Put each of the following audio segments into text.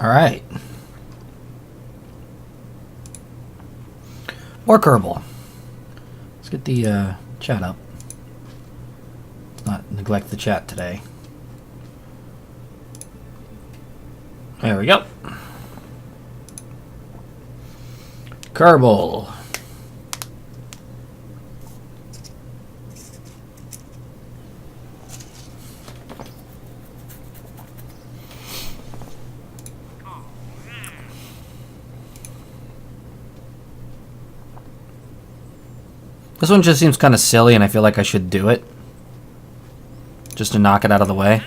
All right. More Kerbal. Let's get the chat up. Let's not neglect the chat today. There we go. Kerbal. This one just seems kind of silly, and I feel like I should do it. Just to knock it out of the way.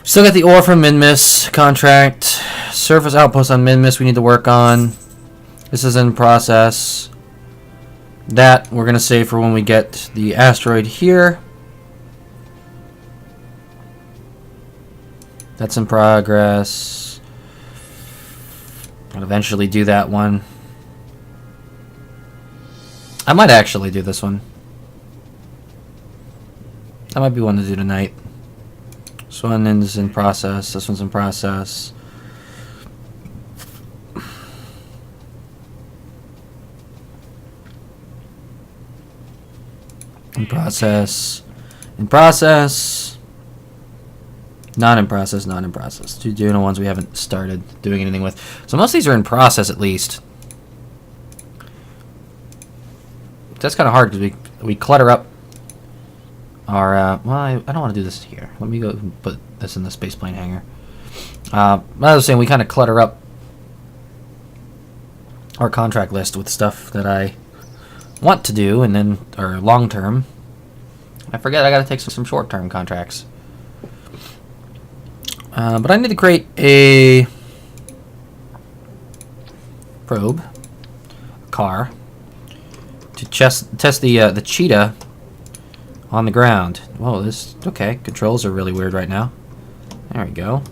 Still got the ore from Minmus contract. Surface outpost on Minmus we need to work on. This is in process. That we're going to save for when we get the asteroid here. That's in progress. I'll eventually do that one. I might actually do this one. That might be one to do tonight. This one is in process. This one's in process. In process. In process. Not in process. Not in process. Two doing the ones we haven't started doing anything with. So most of these are in process at least. That's kind of hard because we clutter up our well, I don't want to do this here. Let me go and put this in the spaceplane hangar. I was saying we kind of clutter up our contract list with stuff that I want to do, and then or long term. I forget I got to take some short term contracts. But I need to create a probe, car. To test the cheetah on the ground. Whoa, this okay. Controls are really weird right now. There we go.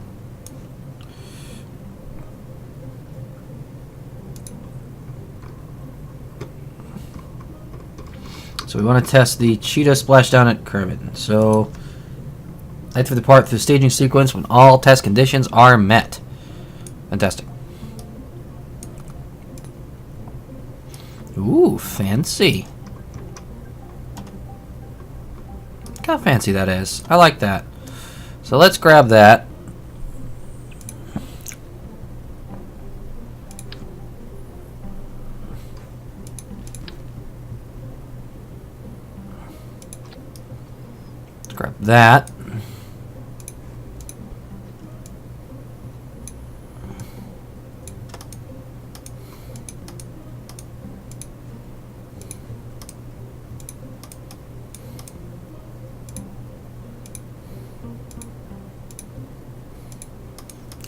So we want to test the cheetah splashdown at Kermit. So head for the part through the staging sequence when all test conditions are met. Fantastic. Ooh, fancy. Look how fancy that is. I like that. So let's grab that. Let's grab that.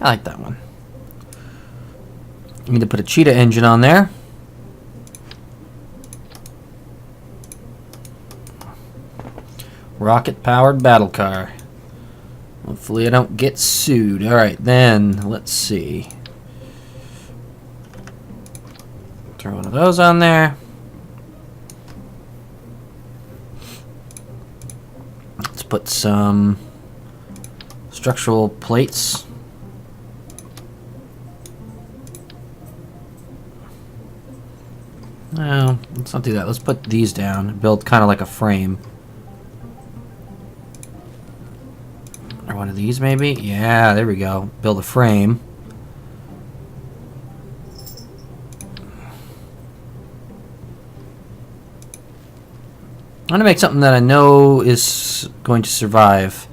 I like that one. You need to put a cheetah engine on there. Rocket-powered battle car. Hopefully I don't get sued. Alright, then, let's see. Throw one of those on there. Let's put some structural plates. No, let's not do that. Let's put these down. Build kind of like a frame. Or one of these, maybe? Yeah, there we go. Build a frame. I'm going to make something that I know is going to survive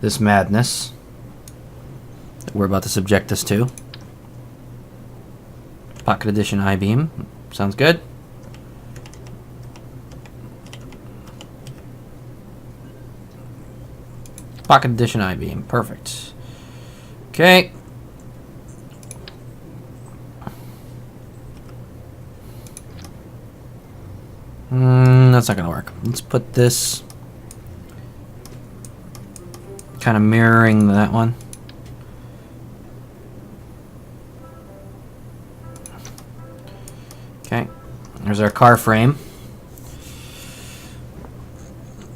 this madness that we're about to subject us to. Pocket Edition I-beam. Sounds good. Pocket Edition I-beam. Perfect. Okay. That's not going to work. Let's put this kind of mirroring that one. Okay. There's our car frame.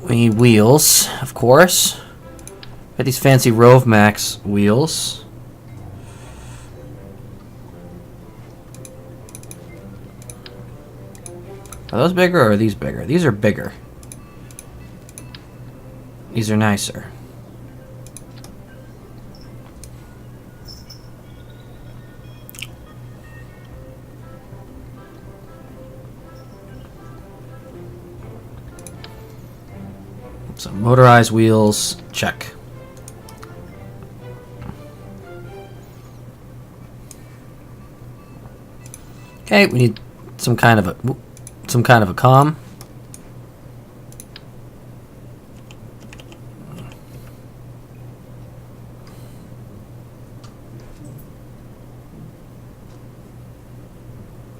We need wheels, of course. Got these fancy Rove Max wheels. Are those bigger or are these bigger? These are bigger. These are nicer. So motorized wheels, check. Okay, we need some kind of a comm.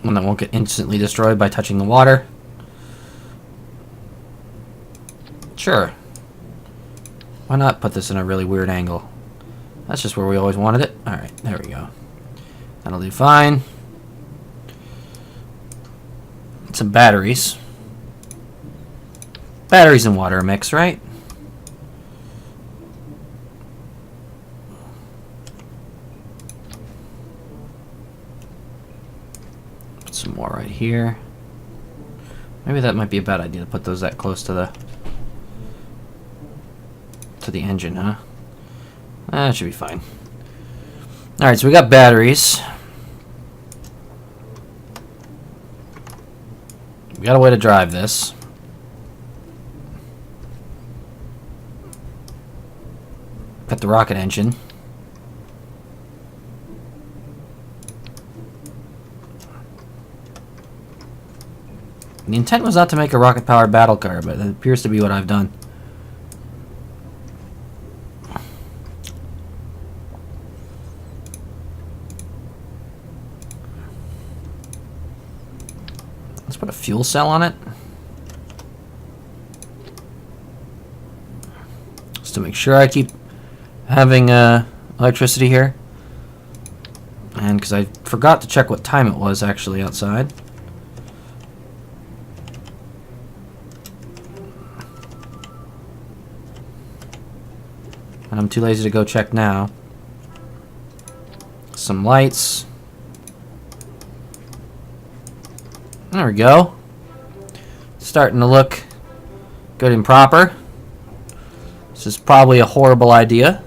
One that won't get instantly destroyed by touching the water. Sure. Why not put this in a really weird angle? That's just where we always wanted it. Alright, there we go. That'll do fine. Some batteries. Batteries and water mix, right? Put some more right here. Maybe that might be a bad idea to put those that close to the engine, huh? That should be fine. Alright, so we got batteries. We got a way to drive this. Got the rocket engine. The intent was not to make a rocket-powered battle car, but it appears to be what I've done. Let's put a fuel cell on it. Just to make sure I keep having electricity here. And because I forgot to check what time it was actually outside. And I'm too lazy to go check now. Some lights. There we go. Starting to look good and proper. This is probably a horrible idea.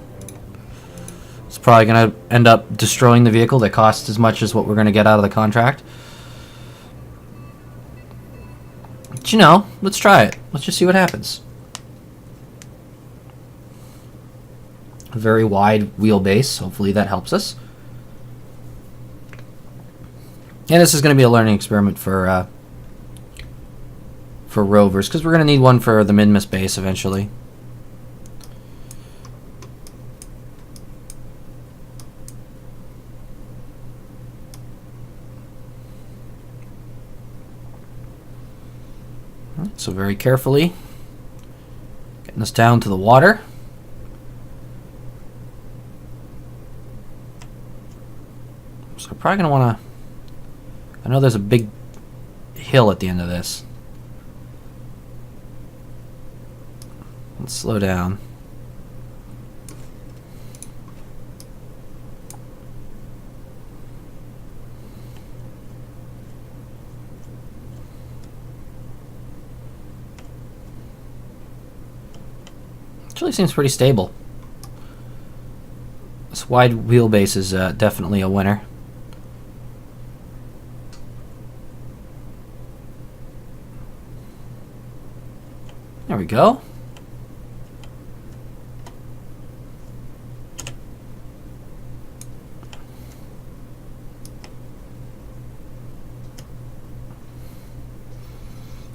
It's probably going to end up destroying the vehicle that costs as much as what we're going to get out of the contract. But you know, let's try it. Let's just see what happens. A very wide wheelbase. Hopefully that helps us. And this is going to be a learning experiment for rovers, because we're going to need one for the Minmus base eventually. Alright, so very carefully getting us down to the water. So we're probably going to want to... I know there's a big hill at the end of this. Let's slow down. Actually seems pretty stable. This wide wheelbase is definitely a winner. There we go.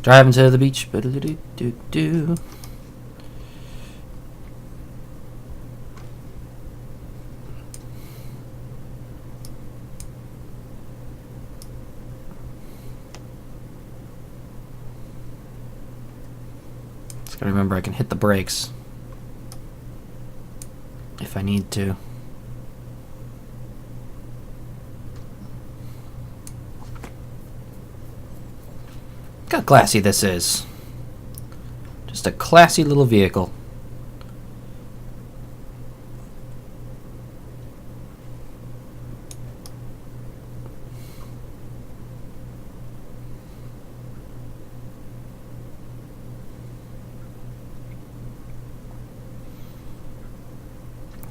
Driving to the beach. Do-do-do-do-do. Gotta remember I can hit the brakes if I need to. Look how classy this is. Just a classy little vehicle.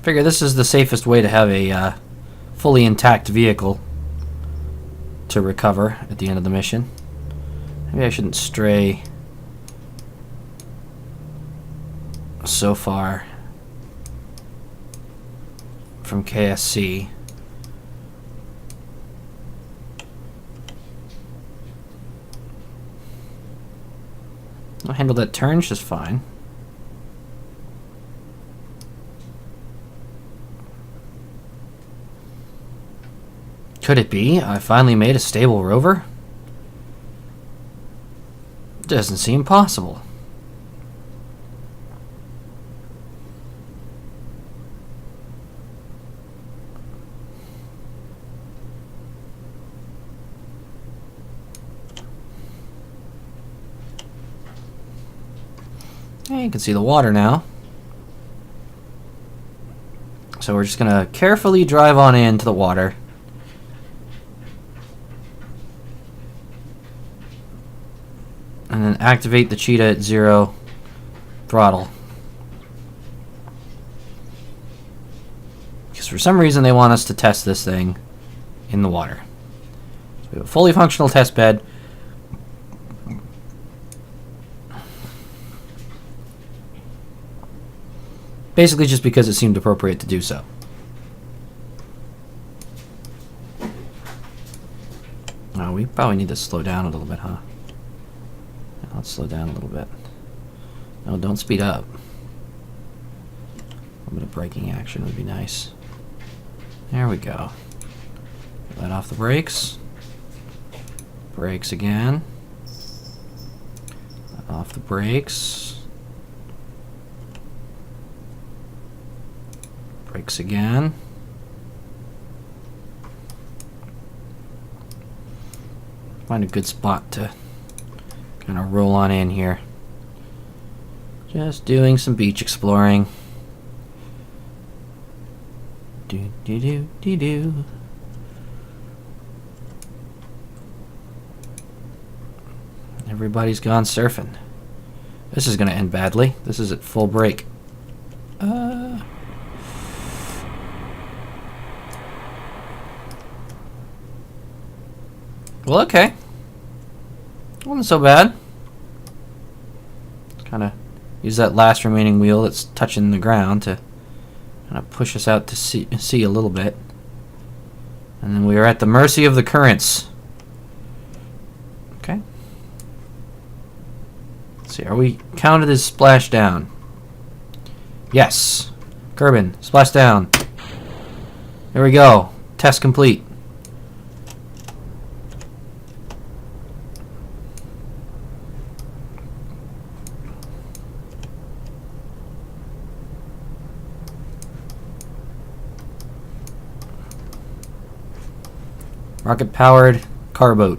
Figure this is the safest way to have a fully intact vehicle to recover at the end of the mission. Maybe I shouldn't stray so far from KSC. I'll handle that turn just fine. Could it be I finally made a stable rover? Doesn't seem possible. Yeah, you can see the water now. So we're just gonna carefully drive on into the water. And then activate the cheetah at 0 throttle. Because for some reason they want us to test this thing in the water. So we have a fully functional test bed. Basically just because it seemed appropriate to do so. Oh, we probably need to slow down a little bit, huh? Yeah, let's slow down a little bit. No, don't speed up. A little bit of braking action would be nice. There we go. Let off the brakes. Brakes again. Let off the brakes. Brakes again. Find a good spot to kind of roll on in here. Just doing some beach exploring. Do do do do do. Everybody's gone surfing. This is going to end badly. This is at full brake. Well, okay. Wasn't so bad. Kind of use that last remaining wheel that's touching the ground to kind of push us out to sea a little bit. And then we are at the mercy of the currents. Okay. Let's see, are we counted as splashdown? Yes. Kerbin, splash down. There we go. Test complete. Rocket-powered car boat.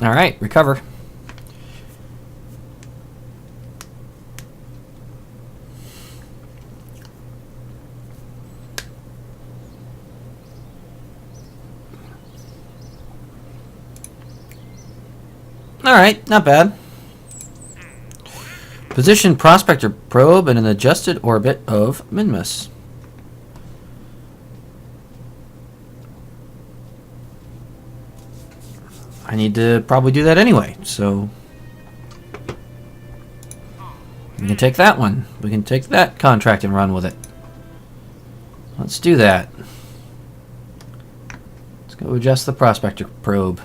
All right, recover. All right, not bad. Position prospector probe in an adjusted orbit of Minmus. I need to probably do that anyway, so we can take that one. We can take that contract and run with it. Let's do that. Let's go adjust the prospector probe.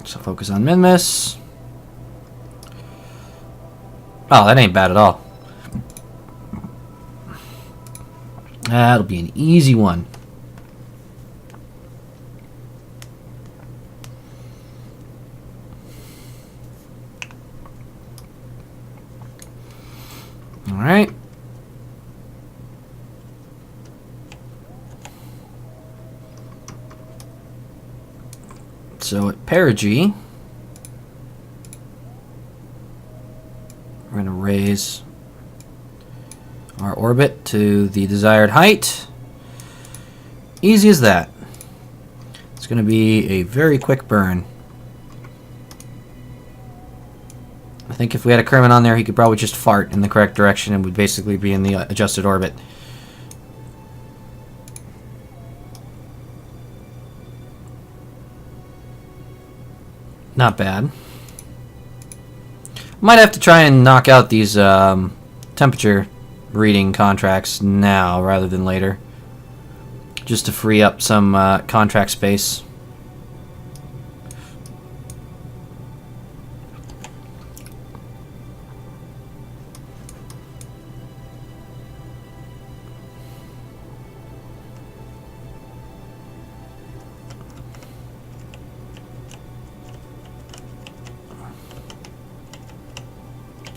So focus on Minmus. Oh, that ain't bad at all. That'll be an easy one. All right. So at perigee, we're going to raise our orbit to the desired height. Easy as that. It's going to be a very quick burn. I think if we had a Kerman on there, he could probably just fart in the correct direction and would basically be in the adjusted orbit. Not bad. Might have to try and knock out these temperature reading contracts now rather than later, just to free up some contract space.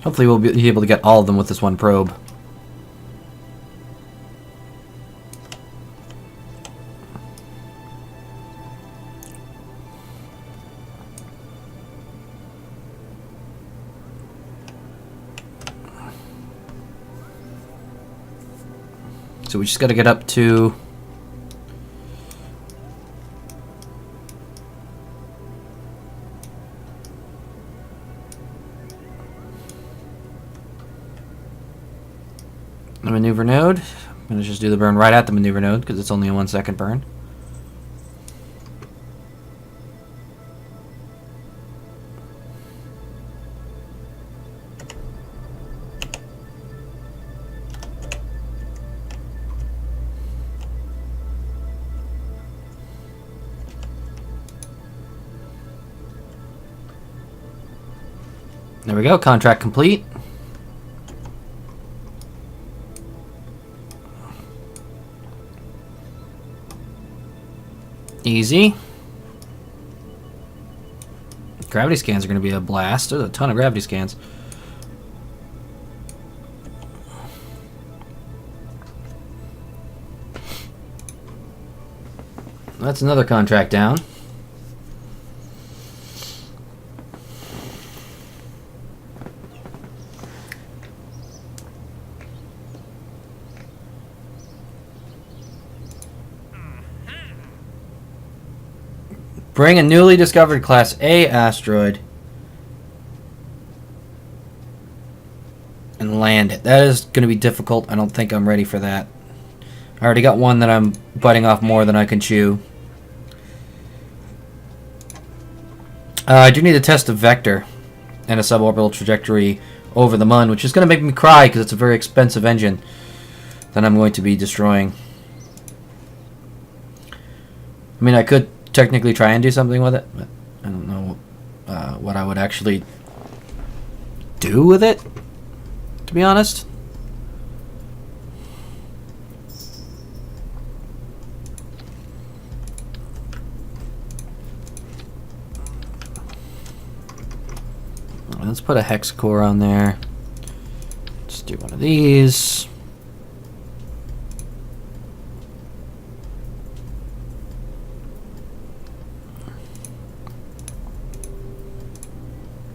Hopefully we'll be able to get all of them with this one probe. So we just got to get up to the maneuver node. I'm going to just do the burn right at the maneuver node because it's only a 1 second burn. There we go, contract complete. Easy. Gravity scans are going to be a blast. There's a ton of gravity scans. That's another contract down. Bring a newly discovered Class A asteroid and land it. That is going to be difficult. I don't think I'm ready for that. I already got one that I'm biting off more than I can chew. I do need to test a vector and a suborbital trajectory over the Mun, which is going to make me cry because it's a very expensive engine that I'm going to be destroying. I mean, I could technically try and do something with it, but I don't know what I would actually do with it, to be honest. Let's put a hex core on there. Let's do one of these.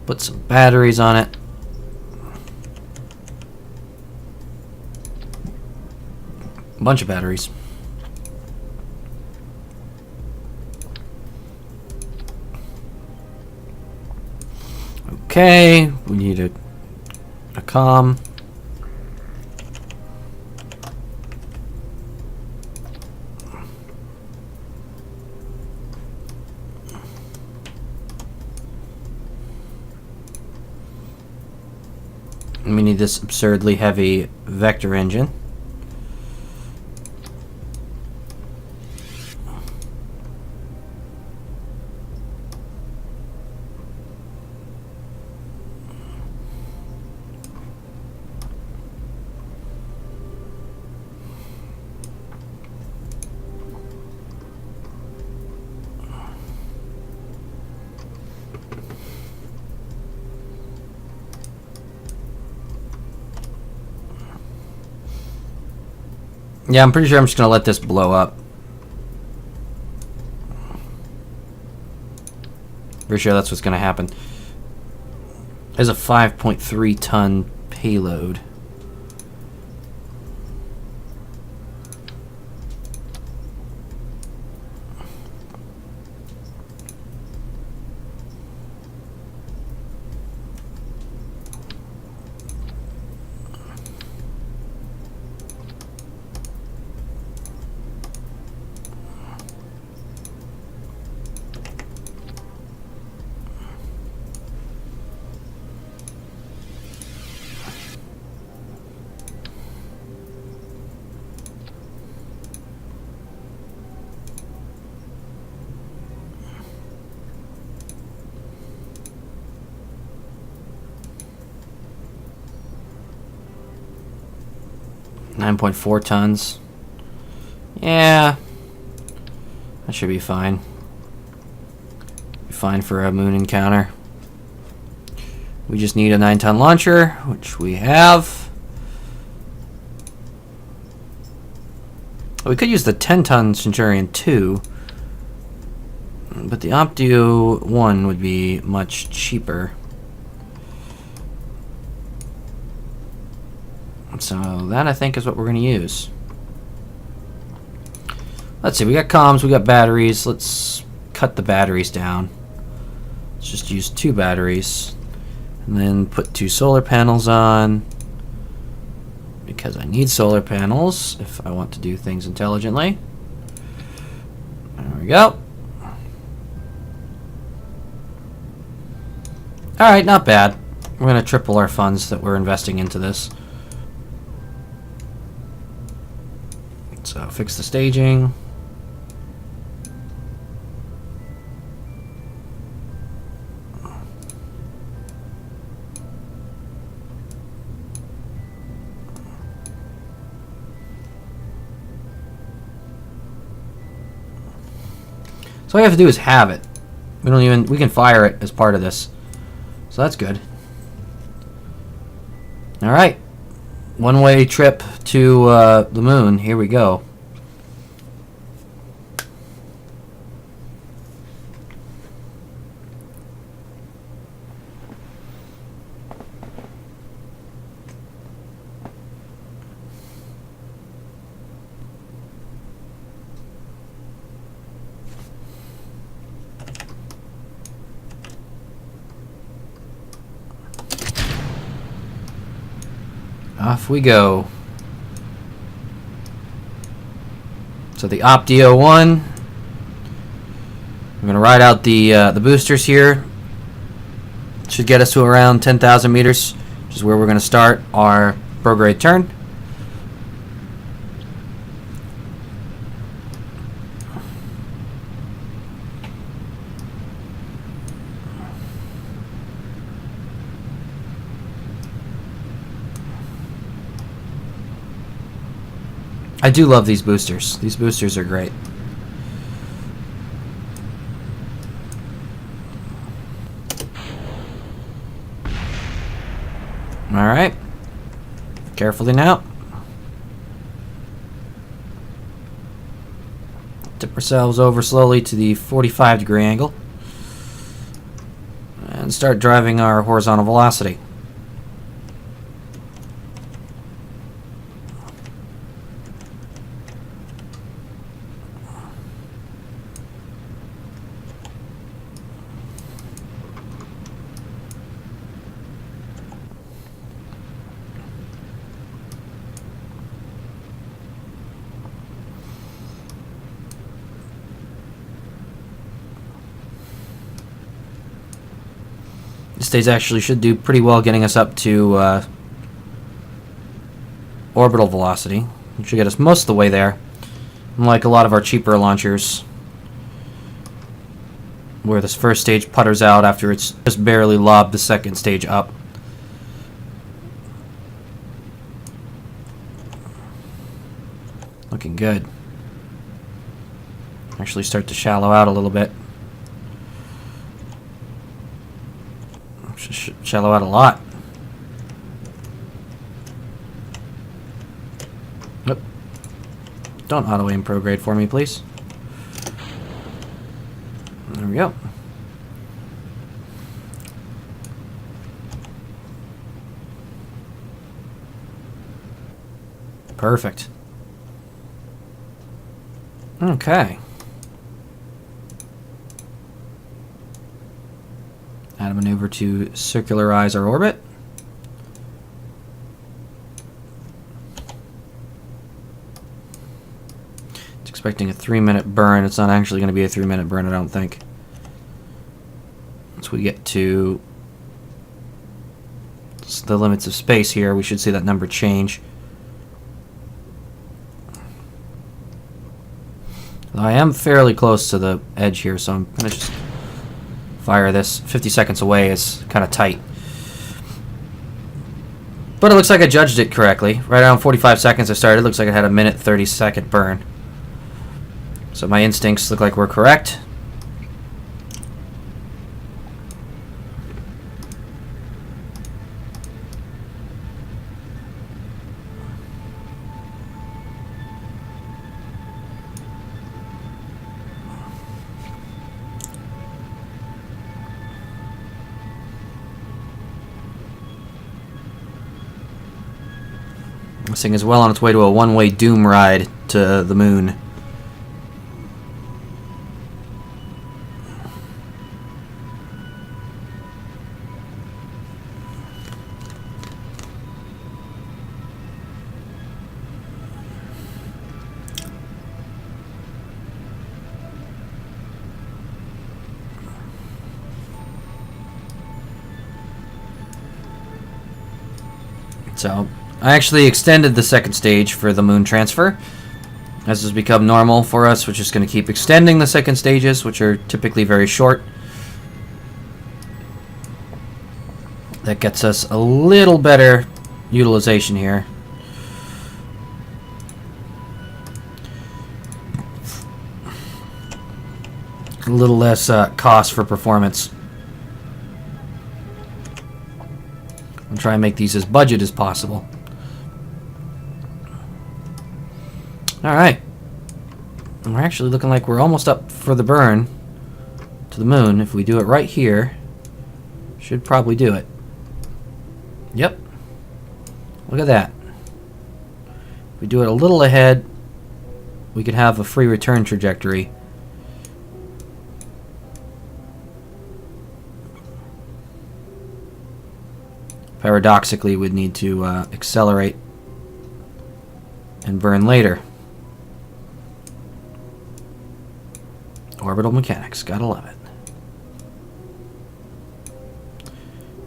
Put some batteries on it. A bunch of batteries. Okay, we need a comm. We need this absurdly heavy vector engine. Yeah, I'm pretty sure I'm just going to let this blow up. Pretty sure that's what's going to happen. There's a 5.3 ton payload. 9.4 tons. Yeah, that should be fine. Be fine for a moon encounter. We just need a 9-ton launcher, which we have. We could use the 10-ton Centurion 2, but the Optio 1 would be much cheaper. So that, I think, is what we're going to use. Let's see, we got comms, we got batteries. Let's cut the batteries down. Let's just use 2 batteries. And then put 2 solar panels on. Because I need solar panels if I want to do things intelligently. There we go. Alright, not bad. We're going to triple our funds that we're investing into this. So fix the staging. So all we have to do is have it. We can fire it as part of this. So that's good. All right. One-way trip to the moon. Here we go. Off we go. So the Optio 1. I'm going to ride out the boosters here. Should get us to around 10,000 meters, which is where we're going to start our prograde turn. I do love these boosters. These boosters are great. Alright. Carefully now. Tip ourselves over slowly to the 45-degree angle. And start driving our horizontal velocity. This stage actually should do pretty well getting us up to orbital velocity. It should get us most of the way there. Unlike a lot of our cheaper launchers, where this first stage putters out after it's just barely lobbed the second stage up. Looking good. Actually start to shallow out a little bit. Shallow out a lot. Nope. Don't auto-aim prograde for me, please. There we go. Perfect. Okay. Add a maneuver to circularize our orbit. It's expecting a 3-minute burn. It's not actually going to be a 3-minute burn, I don't think. Once we get to the limits of space here, we should see that number change. I am fairly close to the edge here, so I'm going to just fire this. 50 seconds away is kind of tight. But it looks like I judged it correctly. Right around 45 seconds I started. It looks like it had a minute 30-second burn. So my instincts look like we're correct. This thing is well on its way to a one-way doom ride to the moon. So I actually extended the second stage for the moon transfer. As has become normal for us, we're just going to keep extending the second stages, which are typically very short. That gets us a little better utilization here. A little less cost for performance. I'll try and make these as budget as possible. Alright. And we're actually looking like we're almost up for the burn to the moon. If we do it right here, should probably do it. Yep. Look at that. If we do it a little ahead, we could have a free return trajectory. Paradoxically, we'd need to accelerate and burn later. Orbital mechanics, gotta love it.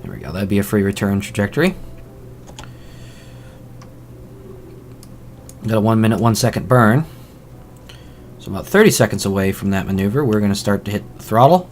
There we go, that'd be a free return trajectory. Got a 1 minute, 1 second burn. So about 30 seconds away from that maneuver, we're gonna start to hit the throttle.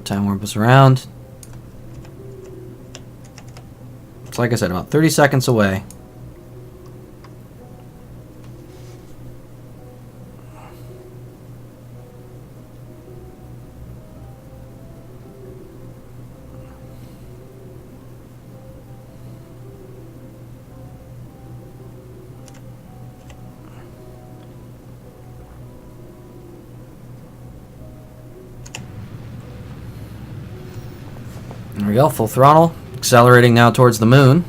Time warp us around. It's like I said, about 30 seconds away. There we go, full throttle. Accelerating now towards the moon.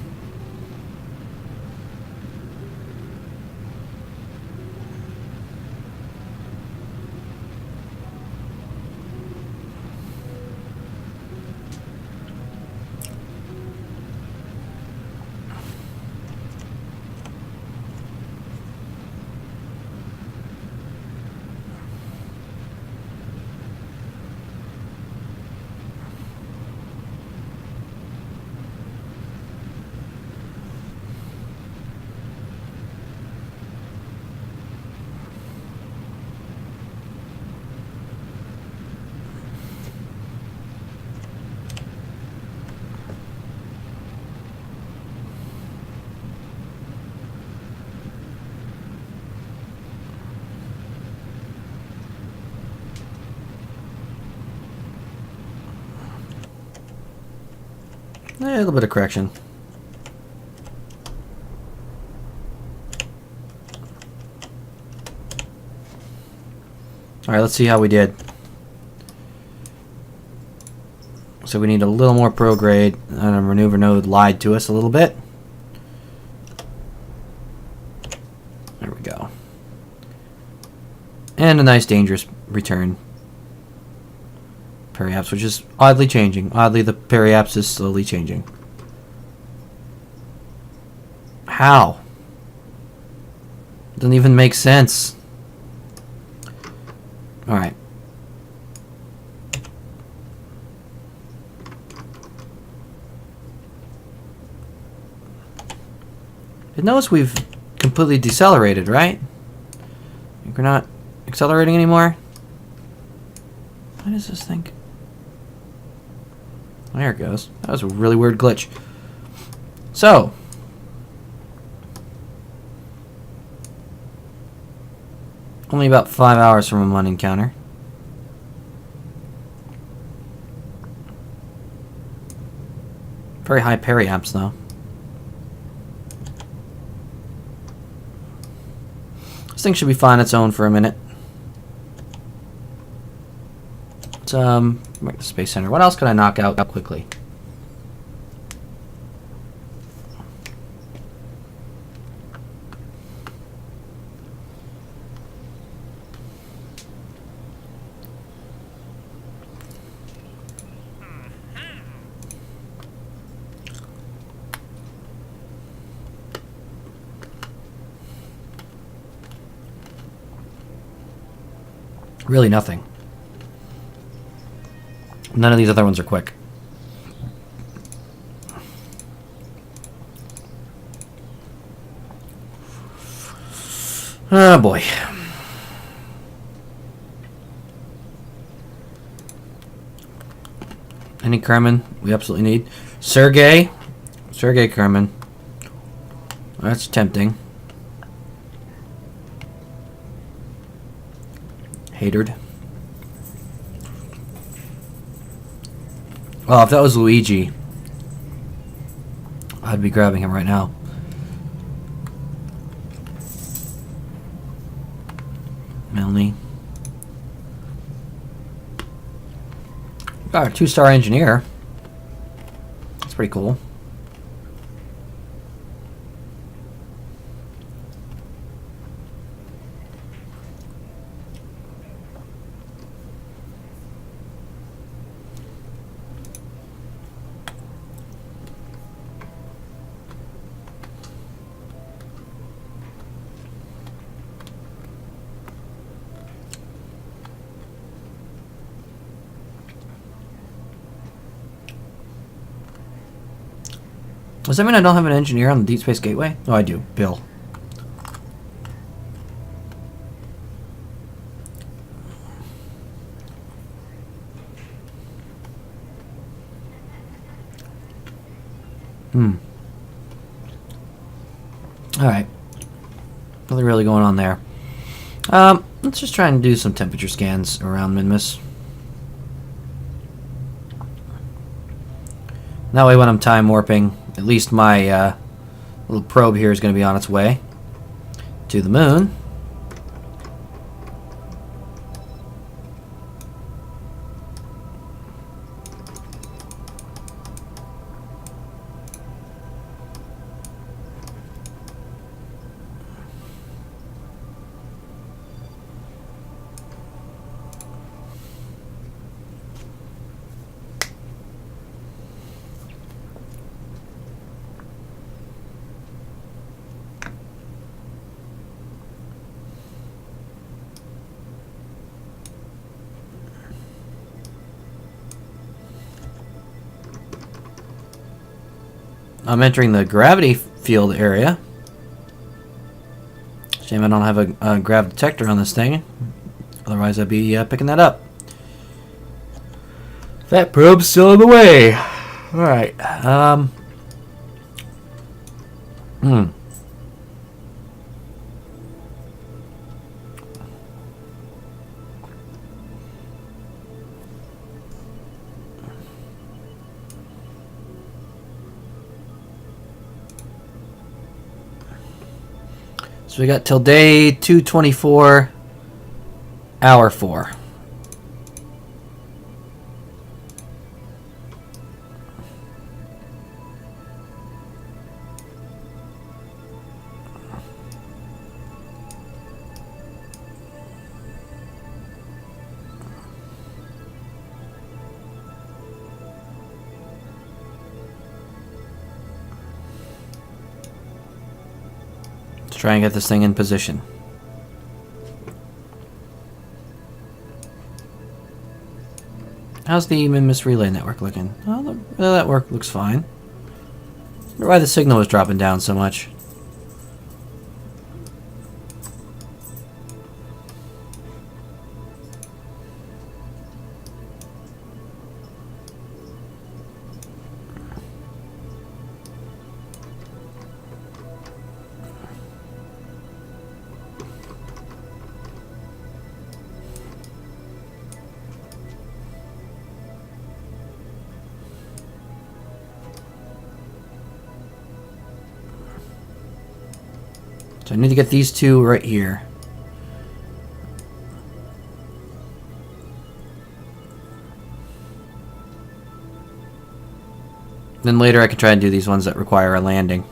A little bit of correction. Alright, let's see how we did. So we need a little more prograde, and our maneuver node lied to us a little bit. There we go. And a nice dangerous return. Periaps, which is oddly changing. Oddly, the periaps is slowly changing. How? Doesn't even make sense. Alright. It knows we've completely decelerated, right? We're not accelerating anymore? What does this think? There it goes. That was a really weird glitch. So. Only about 5 hours from a Mun encounter. Very high periamps, though. This thing should be fine on its own for a minute. Let's make the Space Center. What else can I knock out quickly? Really nothing. None of these other ones are quick. Oh boy. Any Kerman we absolutely need. Sergey Kerman. That's tempting. Hatered. Well, if that was Luigi, I'd be grabbing him right now. Milne. Got a 2-star engineer. That's pretty cool. Does that mean I don't have an engineer on the Deep Space Gateway? Oh, I do. Bill. Alright. Nothing really going on there. Let's just try and do some temperature scans around Minmus. That way when I'm time warping, at least my little probe here is going to be on its way to the moon. I'm entering the gravity field area. Shame I don't have a grav detector on this thing. Otherwise I'd be picking that up. That probe's still in the way. Alright. So we got till day 224, hour 4. Try and get this thing in position. How's the Minmus relay network looking? Oh, the network looks fine. I wonder why the signal was dropping down so much. So I need to get these two right here. Then later I can try and do these ones that require a landing.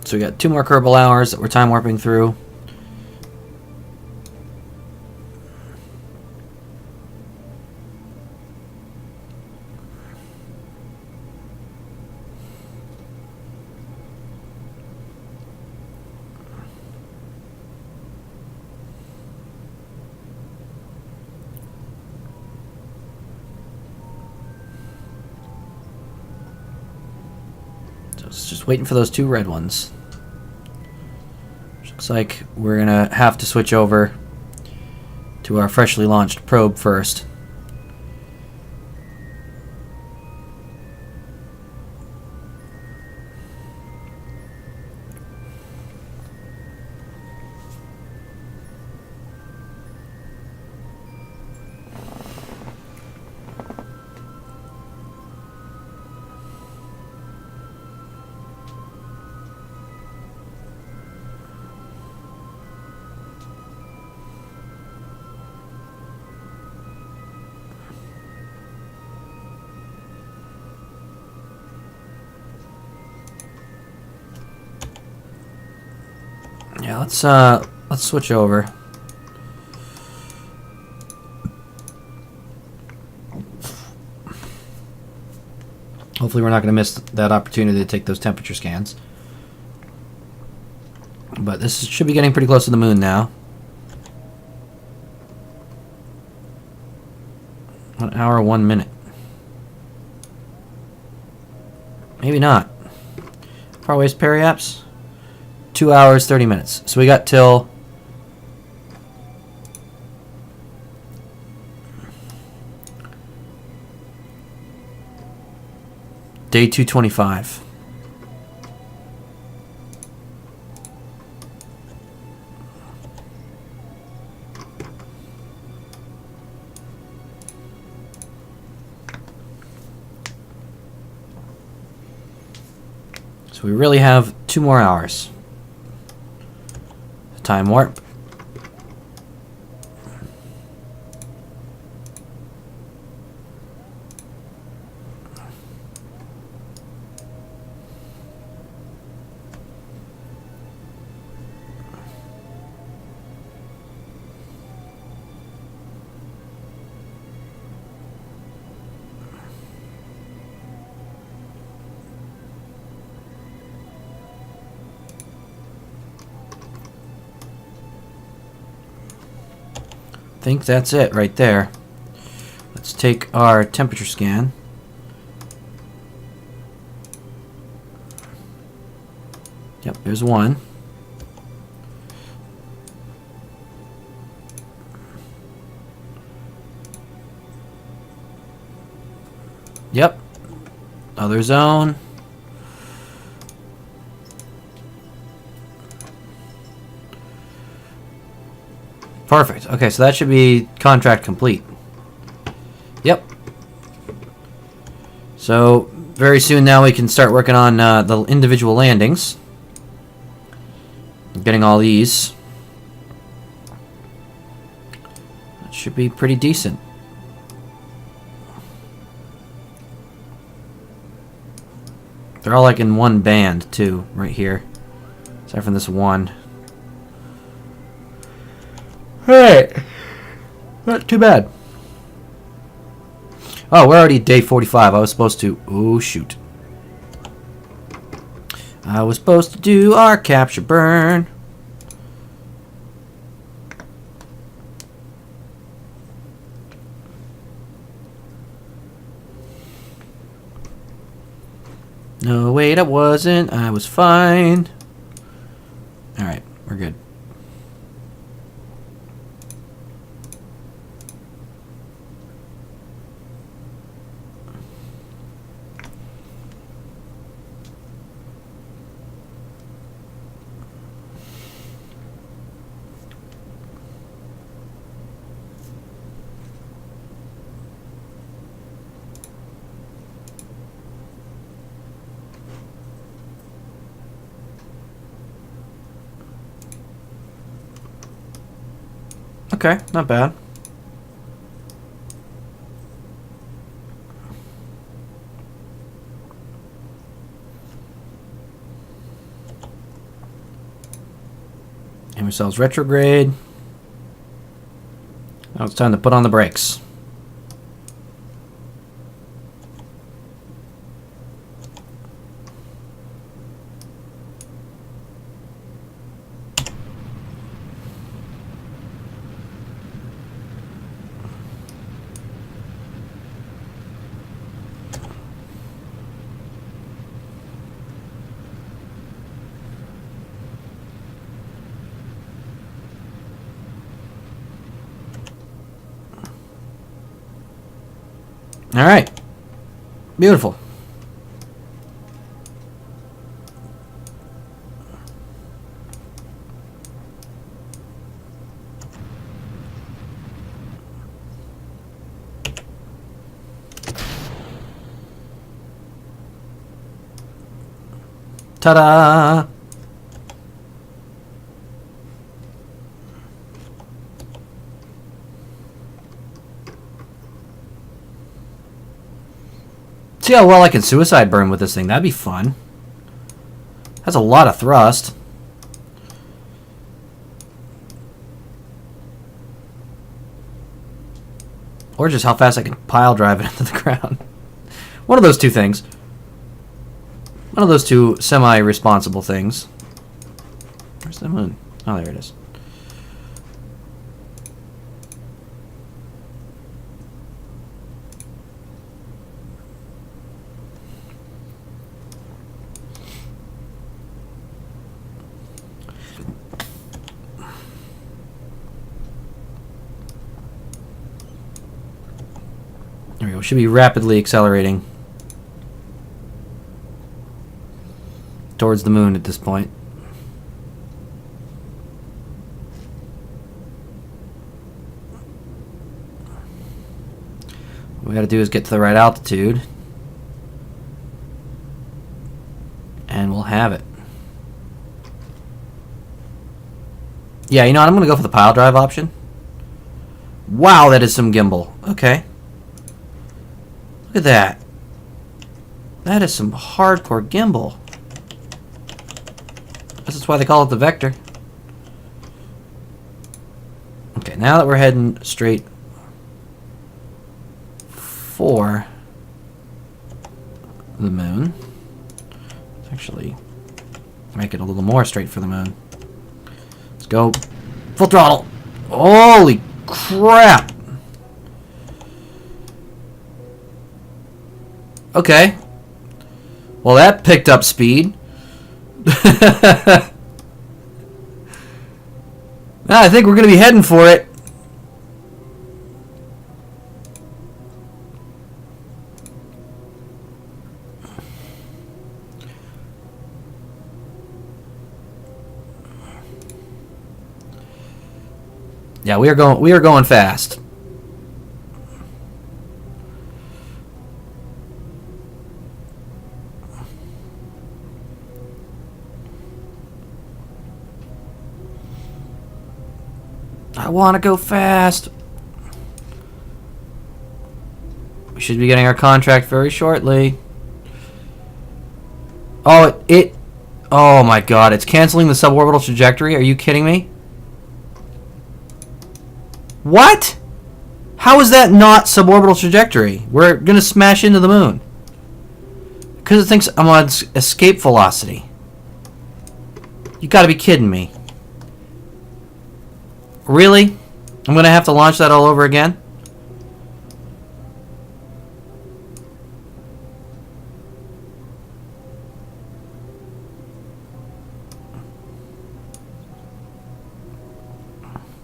So we got 2 more Kerbal hours that we're time warping through. So it's just waiting for those 2 red ones. Looks like we're gonna have to switch over to our freshly launched probe first. Yeah, let's switch over. Hopefully we're not going to miss that opportunity to take those temperature scans. But this should be getting pretty close to the moon now. 1 hour, 1 minute. Maybe not. How far away is Periaps? 2 hours, 30 minutes. So we got till day 225. So we really have 2 more hours. Time warp. I think that's it right there. Let's take our temperature scan. Yep, there's one. Yep. Other zone. Perfect. Okay, so that should be contract complete. Yep. So very soon now we can start working on the individual landings. Getting all these. That should be pretty decent. They're all like in one band too, right here. Aside from this one. Alright. Not too bad. Oh, we're already at day 45. I was supposed to... Oh, shoot. I was supposed to do our capture burn. No, wait, I wasn't. I was fine. Alright, we're good. Okay, not bad. And ourselves retrograde. Now it's time to put on the brakes. All right. Beautiful. Ta-da! See how well I can suicide burn with this thing. That'd be fun. That's a lot of thrust. Or just how fast I can pile drive it into the ground. One of those two things. One of those two semi-responsible things. Where's the moon? Oh, there it is. There we go. Should be rapidly accelerating towards the moon at this point. What we got to do is get to the right altitude, and we'll have it. Yeah, you know what? I'm going to go for the pile drive option. Wow, that is some gimbal. Okay. Look at that. That is some hardcore gimbal. That's why they call it the Vector. Okay, now that we're heading straight for the moon, let's actually make it a little more straight for the moon. Let's go full throttle. Holy crap! Okay. Well, that picked up speed. I think we're going to be heading for it. Yeah, we are going fast. I want to go fast. We should be getting our contract very shortly. Oh, oh my god, it's canceling the suborbital trajectory? Are you kidding me? What? How is that not suborbital trajectory? We're gonna smash into the moon. Because it thinks I'm on escape velocity. You gotta be kidding me. Really? I'm gonna have to launch that all over again?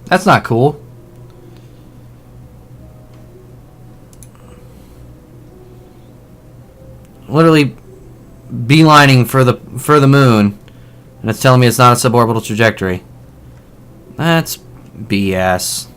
That's not cool. Literally beelining for the moon, and it's telling me it's not a suborbital trajectory. That's BS.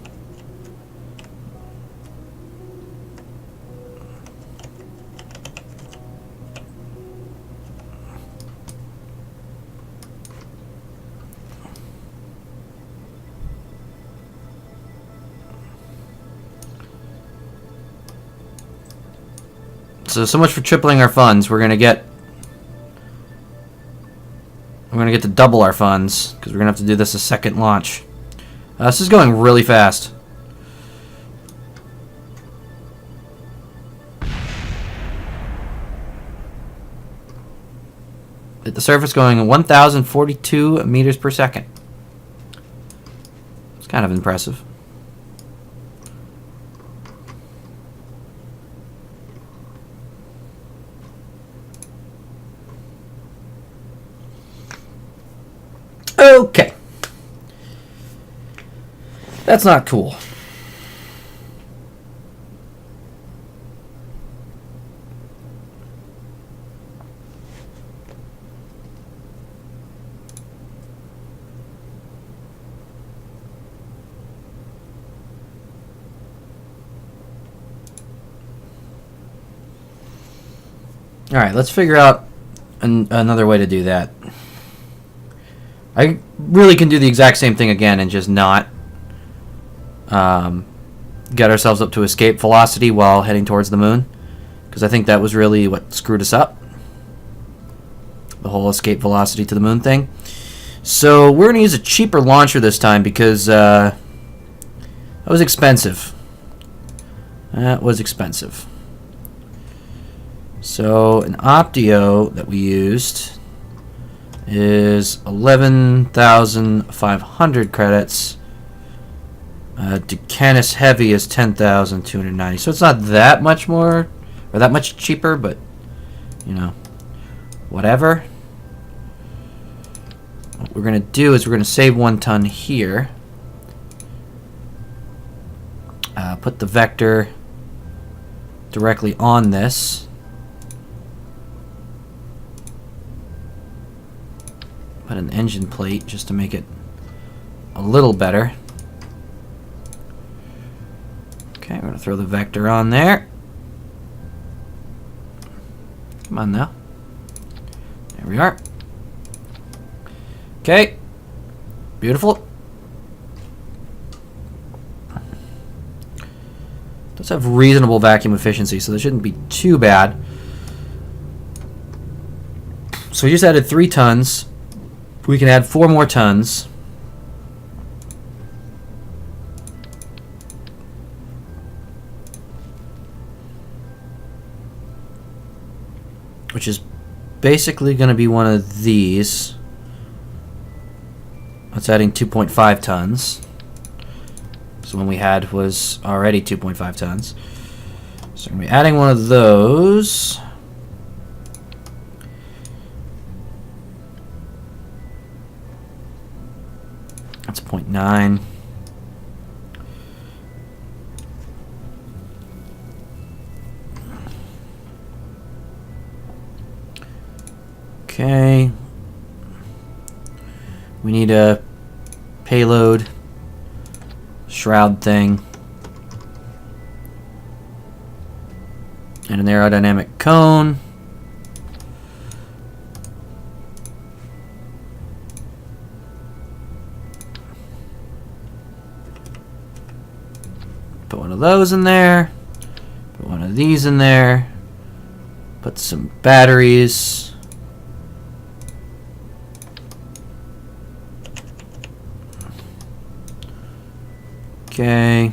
So much for tripling our funds. We're gonna get to double our funds because we're gonna have to do this a second launch. This is going really fast. At the surface, going 1,042 meters per second. It's kind of impressive. Okay. That's not cool. All right, let's figure out another way to do that. I really can do the exact same thing again and just not get ourselves up to escape velocity while heading towards the moon, because I think that was really what screwed us up. The whole escape velocity to the moon thing. So we're going to use a cheaper launcher this time because that was expensive. That was expensive. So an Optio that we used is 11,500 credits. Ducanis Heavy is 10,290. So it's not that much more, or that much cheaper, but, you know, whatever. What we're going to do is we're going to save 1 ton here. Put the vector directly on this. Put an engine plate just to make it a little better. Okay, we're going to throw the vector on there. Come on now. There we are. Okay. Beautiful. Does have reasonable vacuum efficiency, so this shouldn't be too bad. So we just added 3 tons. We can add 4 more tons. Which is basically going to be one of these. That's adding 2.5 tons. So one we had was already 2.5 tons. So I'm going to be adding one of those. That's 0.9. Okay. We need a payload shroud thing and an aerodynamic cone. Put one of those in there. Put one of these in there. Put some batteries. Okay.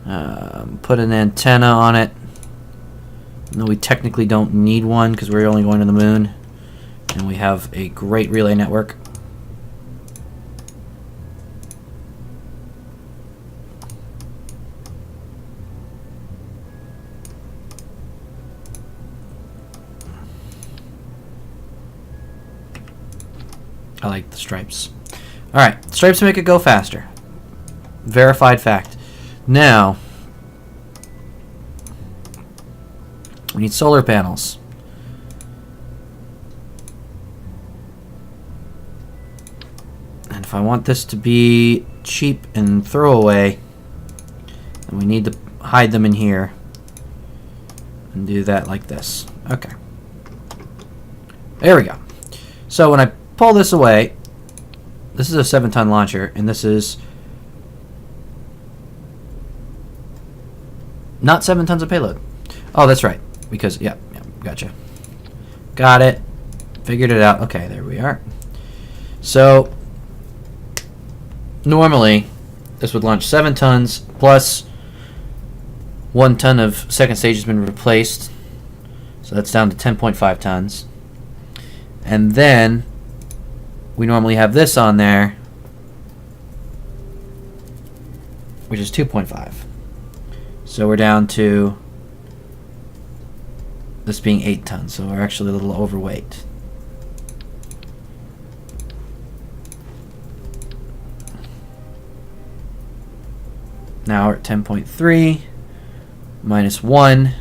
Put an antenna on it. No, we technically don't need one because we're only going to the moon. And we have a great relay network. I like the stripes. Alright, stripes make it go faster. Verified fact. Now, we need solar panels. And if I want this to be cheap and throwaway, then we need to hide them in here and do that like this. Okay. There we go. So when I pull this away, this is a 7-ton launcher, and this is not 7 tons of payload. Oh, that's right. Because, yeah, gotcha. Got it. Figured it out. Okay, there we are. So, normally, this would launch 7 tons, plus 1 ton of second stage has been replaced. So that's down to 10.5 tons. And then, we normally have this on there, which is 2.5. So we're down to this being 8 tons, so we're actually a little overweight. Now we're at 10.3 minus 1.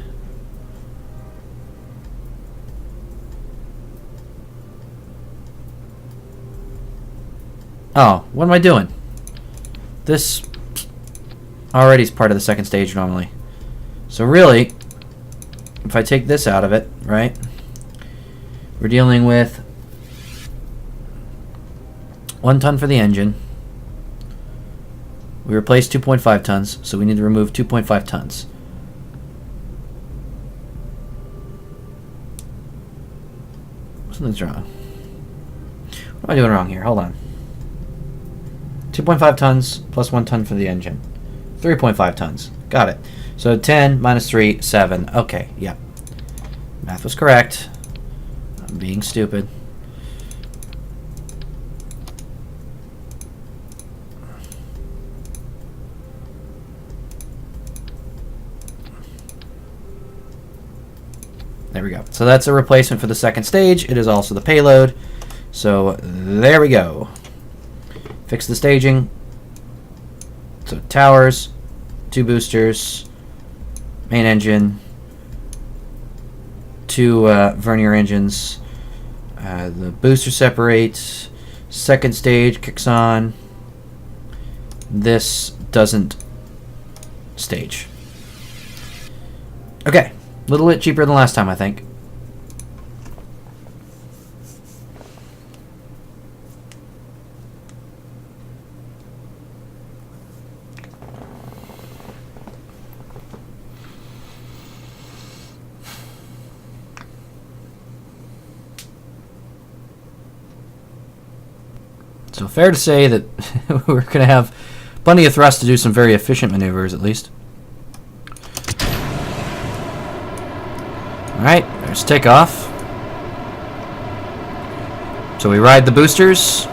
Oh, what am I doing? This already is part of the second stage normally. So really, if I take this out of it, right, we're dealing with 1 ton for the engine. We replaced 2.5 tons, so we need to remove 2.5 tons. Something's wrong. What am I doing wrong here? Hold on. 2.5 tons plus 1 ton for the engine. 3.5 tons. Got it. So 10 minus 3, 7. Okay, yeah. Math was correct. I'm being stupid. There we go. So that's a replacement for the second stage. It is also the payload. So there we go. Fix the staging. So towers, 2 boosters, main engine, 2 vernier engines. The booster separates. Second stage kicks on. This doesn't stage. Okay, a little bit cheaper than last time, I think. So fair to say that we're going to have plenty of thrust to do some very efficient maneuvers, at least. Alright, there's takeoff. So we ride the boosters.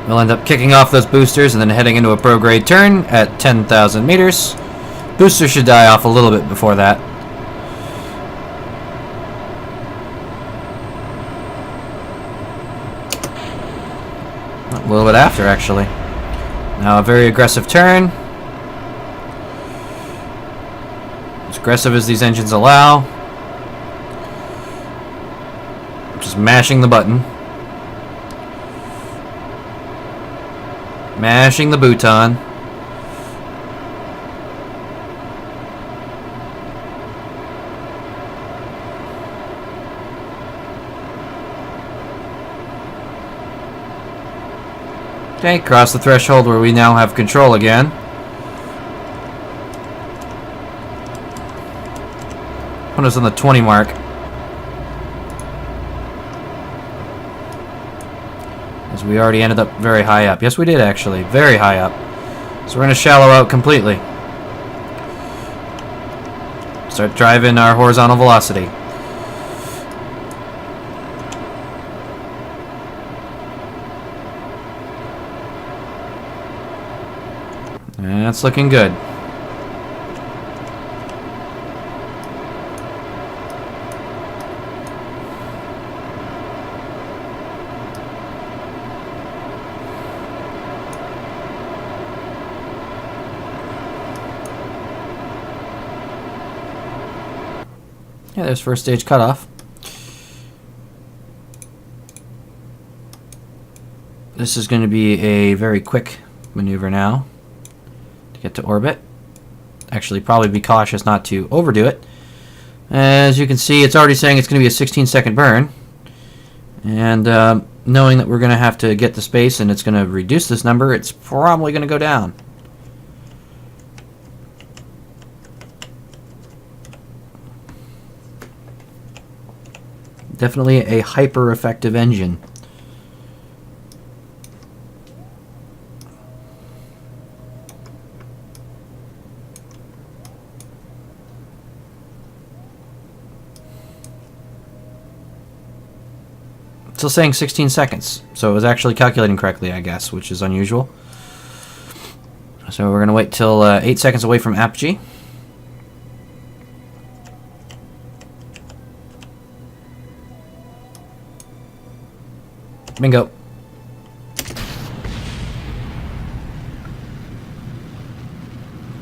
We'll end up kicking off those boosters and then heading into a prograde turn at 10,000 meters. Booster should die off a little bit before that. A little bit after, actually. Now a very aggressive turn. As aggressive as these engines allow. Just mashing the button. Mashing the bouton. Okay, cross the threshold where we now have control again. Put us on the 20 mark. As we already ended up very high up. Yes, we did actually. Very high up. So we're going to shallow out completely. Start driving our horizontal velocity. That's looking good. Yeah, there's first stage cutoff. This is going to be a very quick maneuver now to get to orbit. Actually, probably be cautious not to overdo it. As you can see, it's already saying it's going to be a 16-second burn. And knowing that we're going to have to get to space and it's going to reduce this number, it's probably going to go down. Definitely a hyper-effective engine. Still saying 16 seconds, so it was actually calculating correctly, I guess, which is unusual. So we're going to wait till 8 seconds away from apogee. Bingo.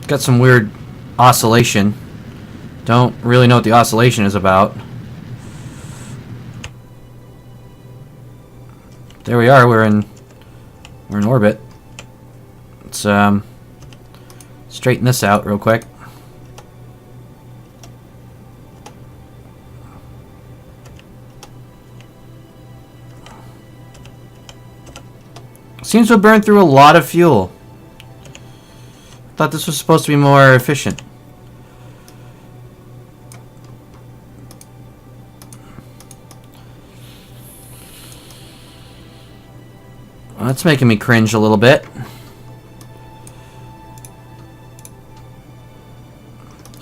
Got some weird oscillation. Don't really know what the oscillation is about. There we are. We're in orbit. Let's straighten this out real quick. Seems to have burned through a lot of fuel. Thought this was supposed to be more efficient. Well, that's making me cringe a little bit.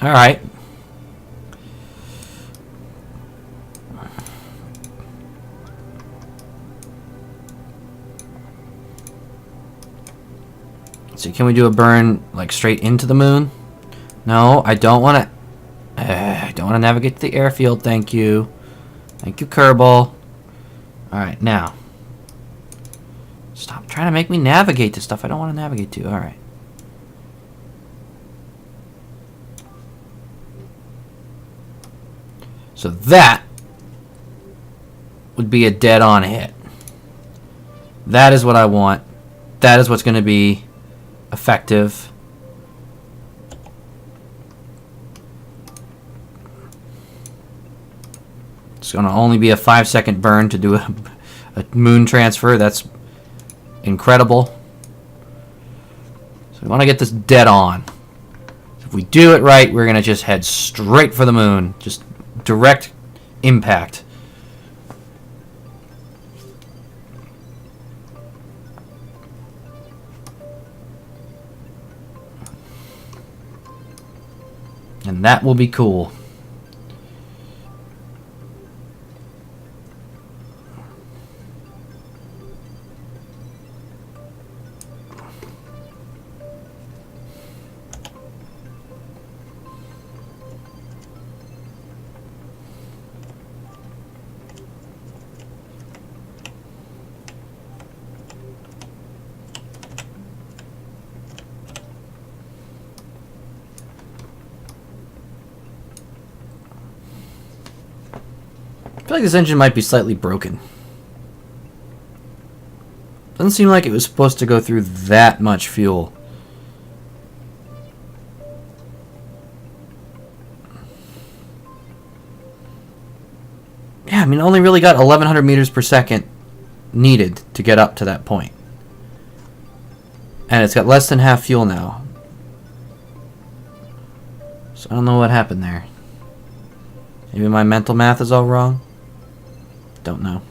Alright. So can we do a burn like straight into the moon? No, I don't want to. I don't want to navigate to the airfield. Thank you. Thank you, Kerbal. All right, now. Stop trying to make me navigate to stuff I don't want to navigate to. All right. So that would be a dead-on hit. That is what I want. That is what's going to be effective. It's going to only be a 5-second burn to do a moon transfer. That's incredible. So we want to get this dead on. So if we do it right, we're going to just head straight for the moon. Just direct impact. And that will be cool. I feel like this engine might be slightly broken. Doesn't seem like it was supposed to go through that much fuel. Yeah, I mean, only really got 1100 meters per second needed to get up to that point. And it's got less than half fuel now. So I don't know what happened there. Maybe my mental math is all wrong? Don't know.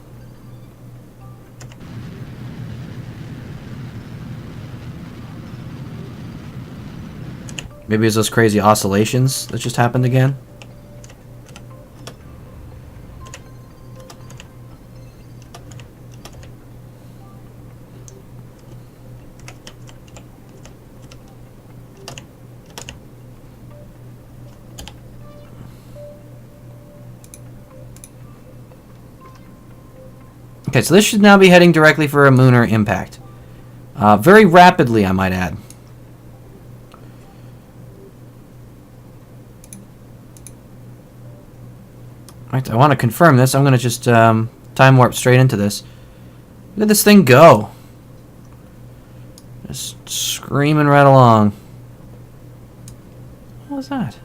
Maybe it's those crazy oscillations that just happened again? Okay, so this should now be heading directly for a Munar impact. Very rapidly, I might add. Right, I want to confirm this. I'm going to just time warp straight into this. Look at this thing go. Just screaming right along. What was that?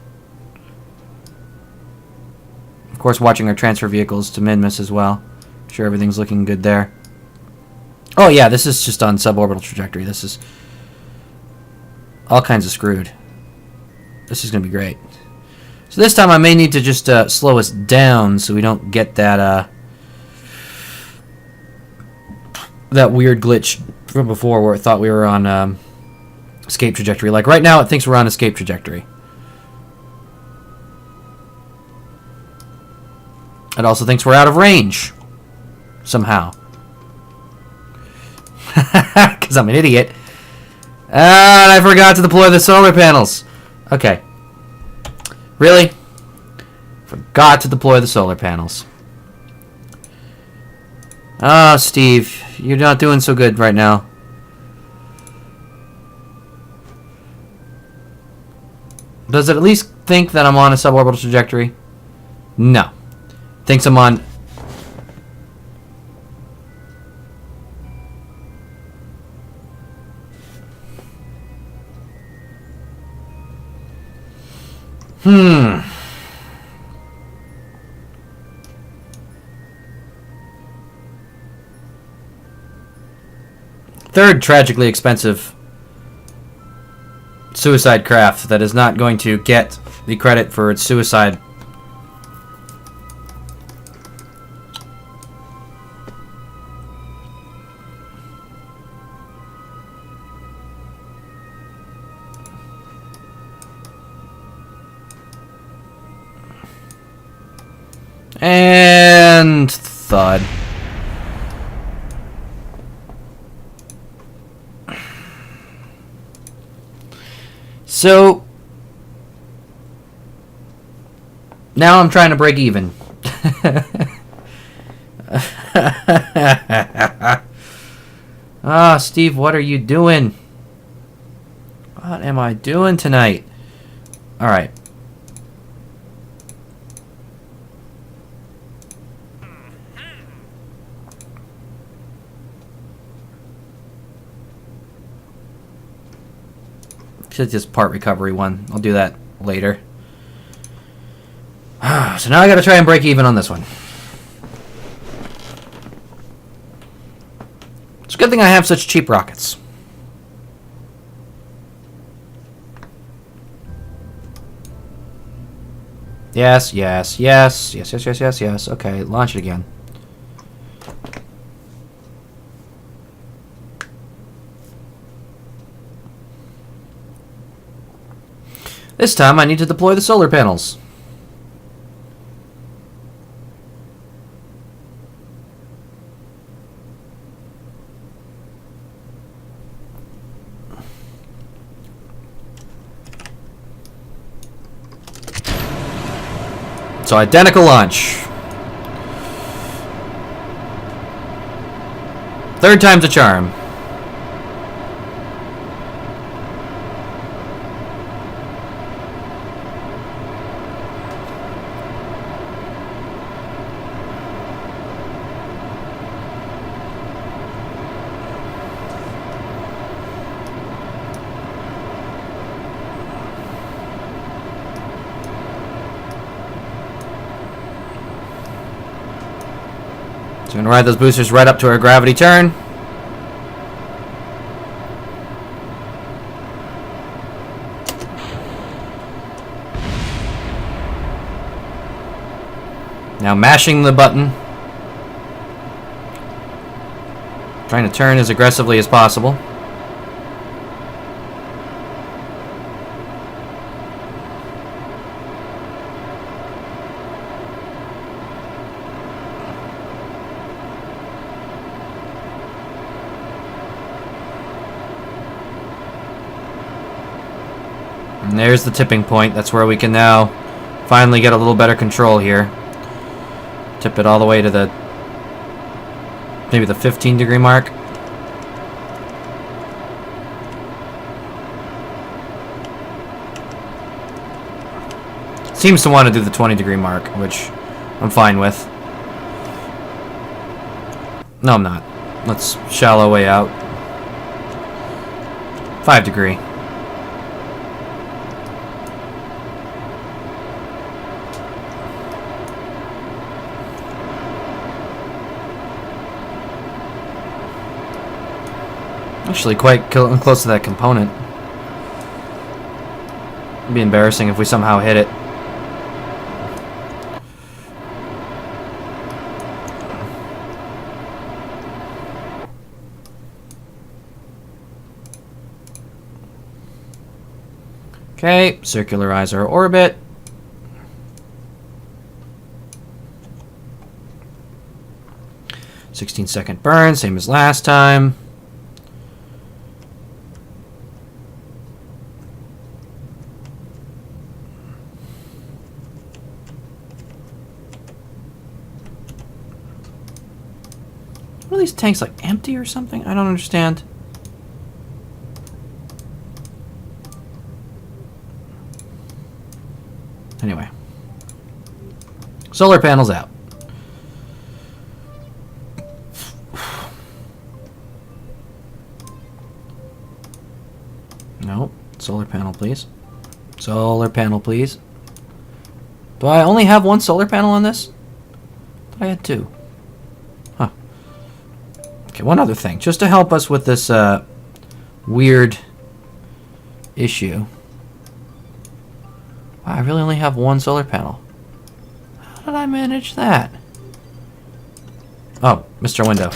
Of course, watching our transfer vehicles to Minmus as well. Sure, everything's looking good there. Oh yeah, this is just on suborbital trajectory. This is all kinds of screwed. This is going to be great. So this time I may need to just slow us down so we don't get that that weird glitch from before where it thought we were on escape trajectory. Like right now it thinks we're on escape trajectory. It also thinks we're out of range. Somehow. Because I'm an idiot. And I forgot to deploy the solar panels. Okay. Really? Forgot to deploy the solar panels. Oh, Steve. You're not doing so good right now. Does it at least think that I'm on a suborbital trajectory? No. Thinks I'm on... Third tragically expensive suicide craft that is not going to get the credit for its suicide. And thud. So now I'm trying to break even. Ah, Steve, what are you doing? What am I doing tonight? All right. Should just part recovery one. I'll do that later. So now I gotta try and break even on this one. It's a good thing I have such cheap rockets. Yes, yes, yes, yes, yes, yes, yes, yes. Okay, launch it again. This time I need to deploy the solar panels. So identical launch. Third time's a charm. So we're going to ride those boosters right up to our gravity turn. Now mashing the button. Trying to turn as aggressively as possible. And there's the tipping point. That's where we can now finally get a little better control here. Tip it all the way to the maybe the 15-degree mark. Seems to want to do the 20-degree mark, which I'm fine with. No, I'm not. Let's shallow way out. 5-degree. Actually, quite close to that component. It'd be embarrassing if we somehow hit it. Okay, circularize our orbit. "16-second burn, same as last time. Are these tanks like empty or something? I don't understand. Anyway. Solar panels out. Nope. Solar panel, please. Solar panel, please. Do I only have one solar panel on this? I had two. Huh. Okay, one other thing. Just to help us with this weird issue. Wow, I really only have one solar panel. How did I manage that? Oh, Mr. Window.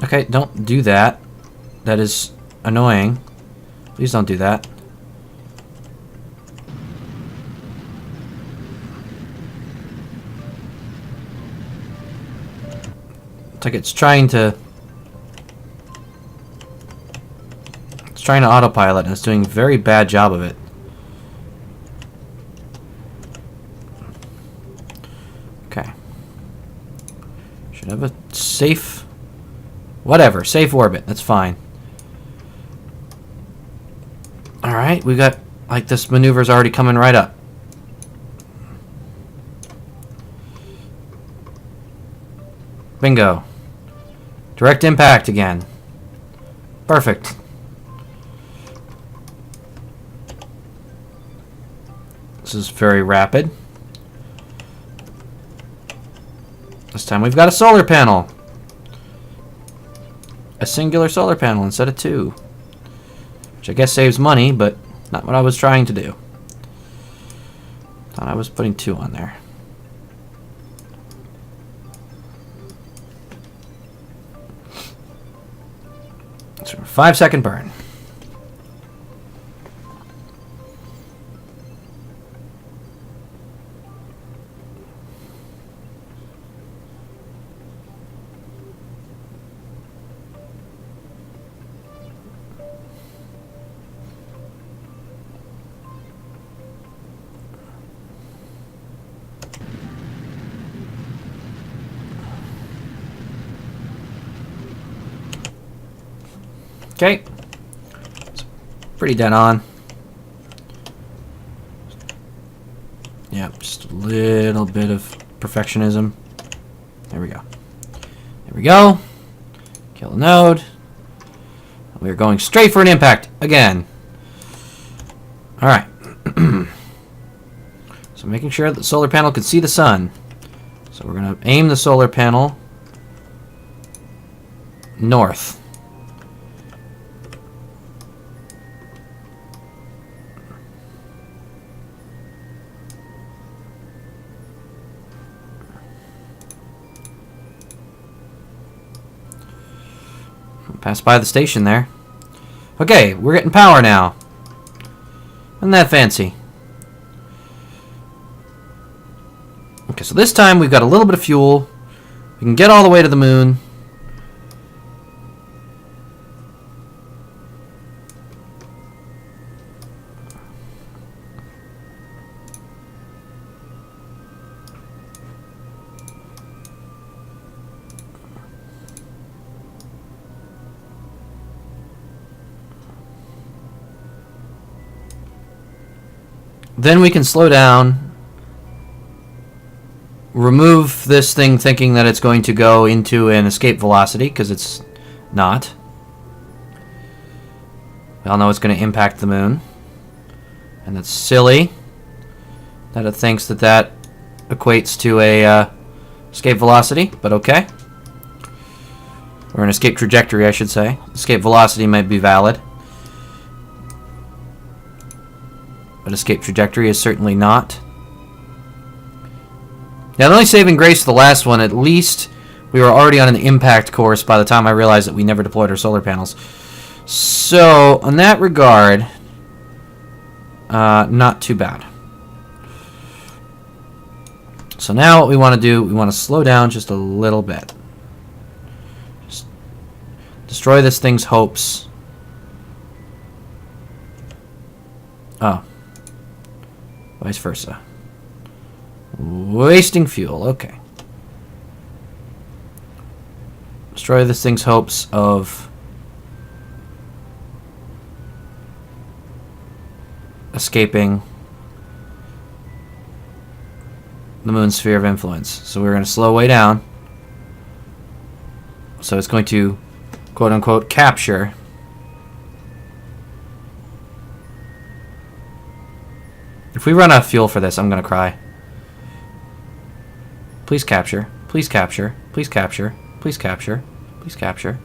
Okay, don't do that. That is annoying. Please don't do that. It's like it's trying to autopilot and it's doing a very bad job of it. Okay. Should have a safe whatever, safe orbit. That's fine. Alright, we got like this maneuver's already coming right up. Bingo. Direct impact again. Perfect. This is very rapid. This time we've got a solar panel. A singular solar panel instead of two. Which I guess saves money, but not what I was trying to do. Thought I was putting two on there. So 5-second burn. Okay. It's pretty dead on. Yeah, just a little bit of perfectionism. There we go. There we go. Kill the node. We're going straight for an impact again. Alright. So making sure that the solar panel can see the sun. So we're going to aim the solar panel north. Pass by the station there. Okay, we're getting power now. Isn't that fancy? Okay, so this time we've got a little bit of fuel. We can get all the way to the moon. Then we can slow down, remove this thing thinking that it's going to go into an escape velocity, because it's not. We all know it's going to impact the moon. And it's silly that it thinks that that equates to a escape velocity, but okay. Or an escape trajectory, I should say. Escape velocity might be valid. But escape trajectory is certainly not. Now, the only saving grace to the last one, at least we were already on an impact course by the time I realized that we never deployed our solar panels. So, on that regard, not too bad. So now what we want to do, we want to slow down just a little bit. Just destroy this thing's hopes. Oh. Vice versa. Wasting fuel. Okay. Destroy this thing's hopes of escaping the moon's sphere of influence. So we're going to slow way down. So it's going to, quote unquote, capture If we run out of fuel for this, I'm gonna cry. Please capture. Please capture. Please capture. Please capture. Please capture.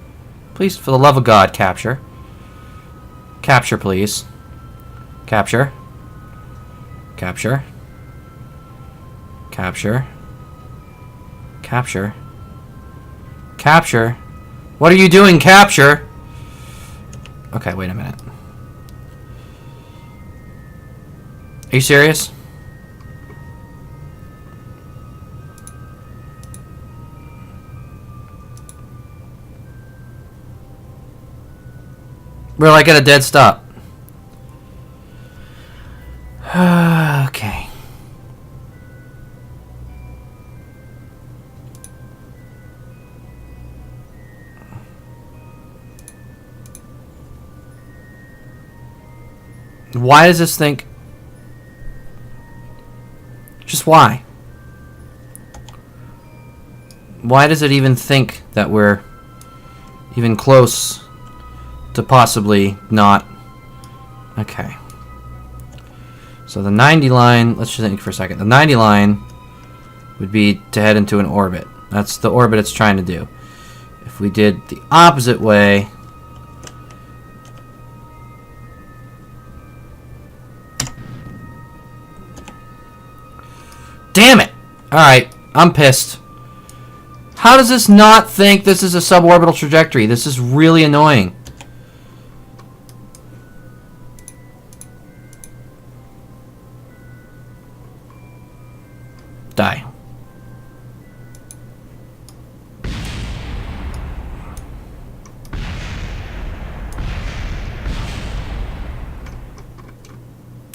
Please, for the love of God, capture. Capture, please. Capture. Capture. Capture. Capture. Capture. What are you doing, capture? Okay, wait a minute. Are you serious? We're like at a dead stop. Okay. Why does this think? Just why? Why does it even think that we're even close to possibly not? Okay. So the 90 line, let's just think for a second. The 90 line would be to head into an orbit. That's the orbit it's trying to do. If we did the opposite way, damn it! Alright, I'm pissed. How does this not think this is a suborbital trajectory? This is really annoying. Die.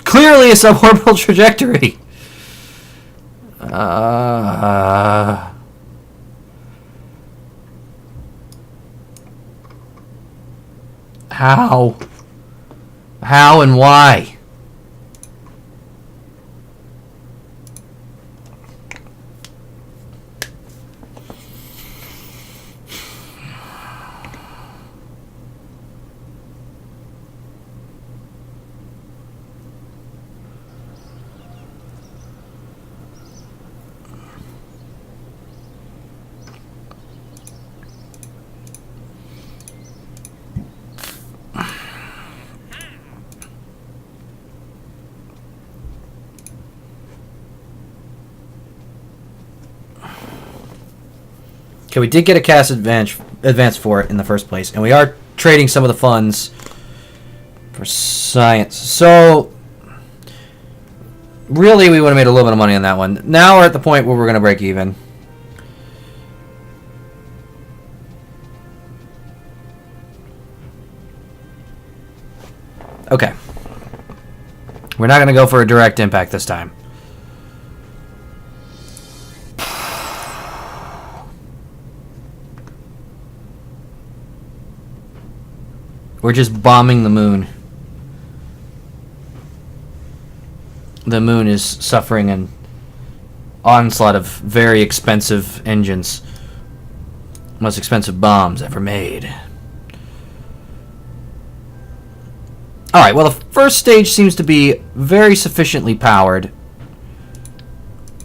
Clearly a suborbital trajectory. How? How and why? Okay, we did get a cast advantage advance for it in the first place. And we are trading some of the funds for science. So, really, we would have made a little bit of money on that one. Now we're at the point where we're going to break even. Okay. We're not going to go for a direct impact this time. We're just bombing the moon. The moon is suffering an onslaught of very expensive engines. Most expensive bombs ever made. Alright, well, the first stage seems to be very sufficiently powered.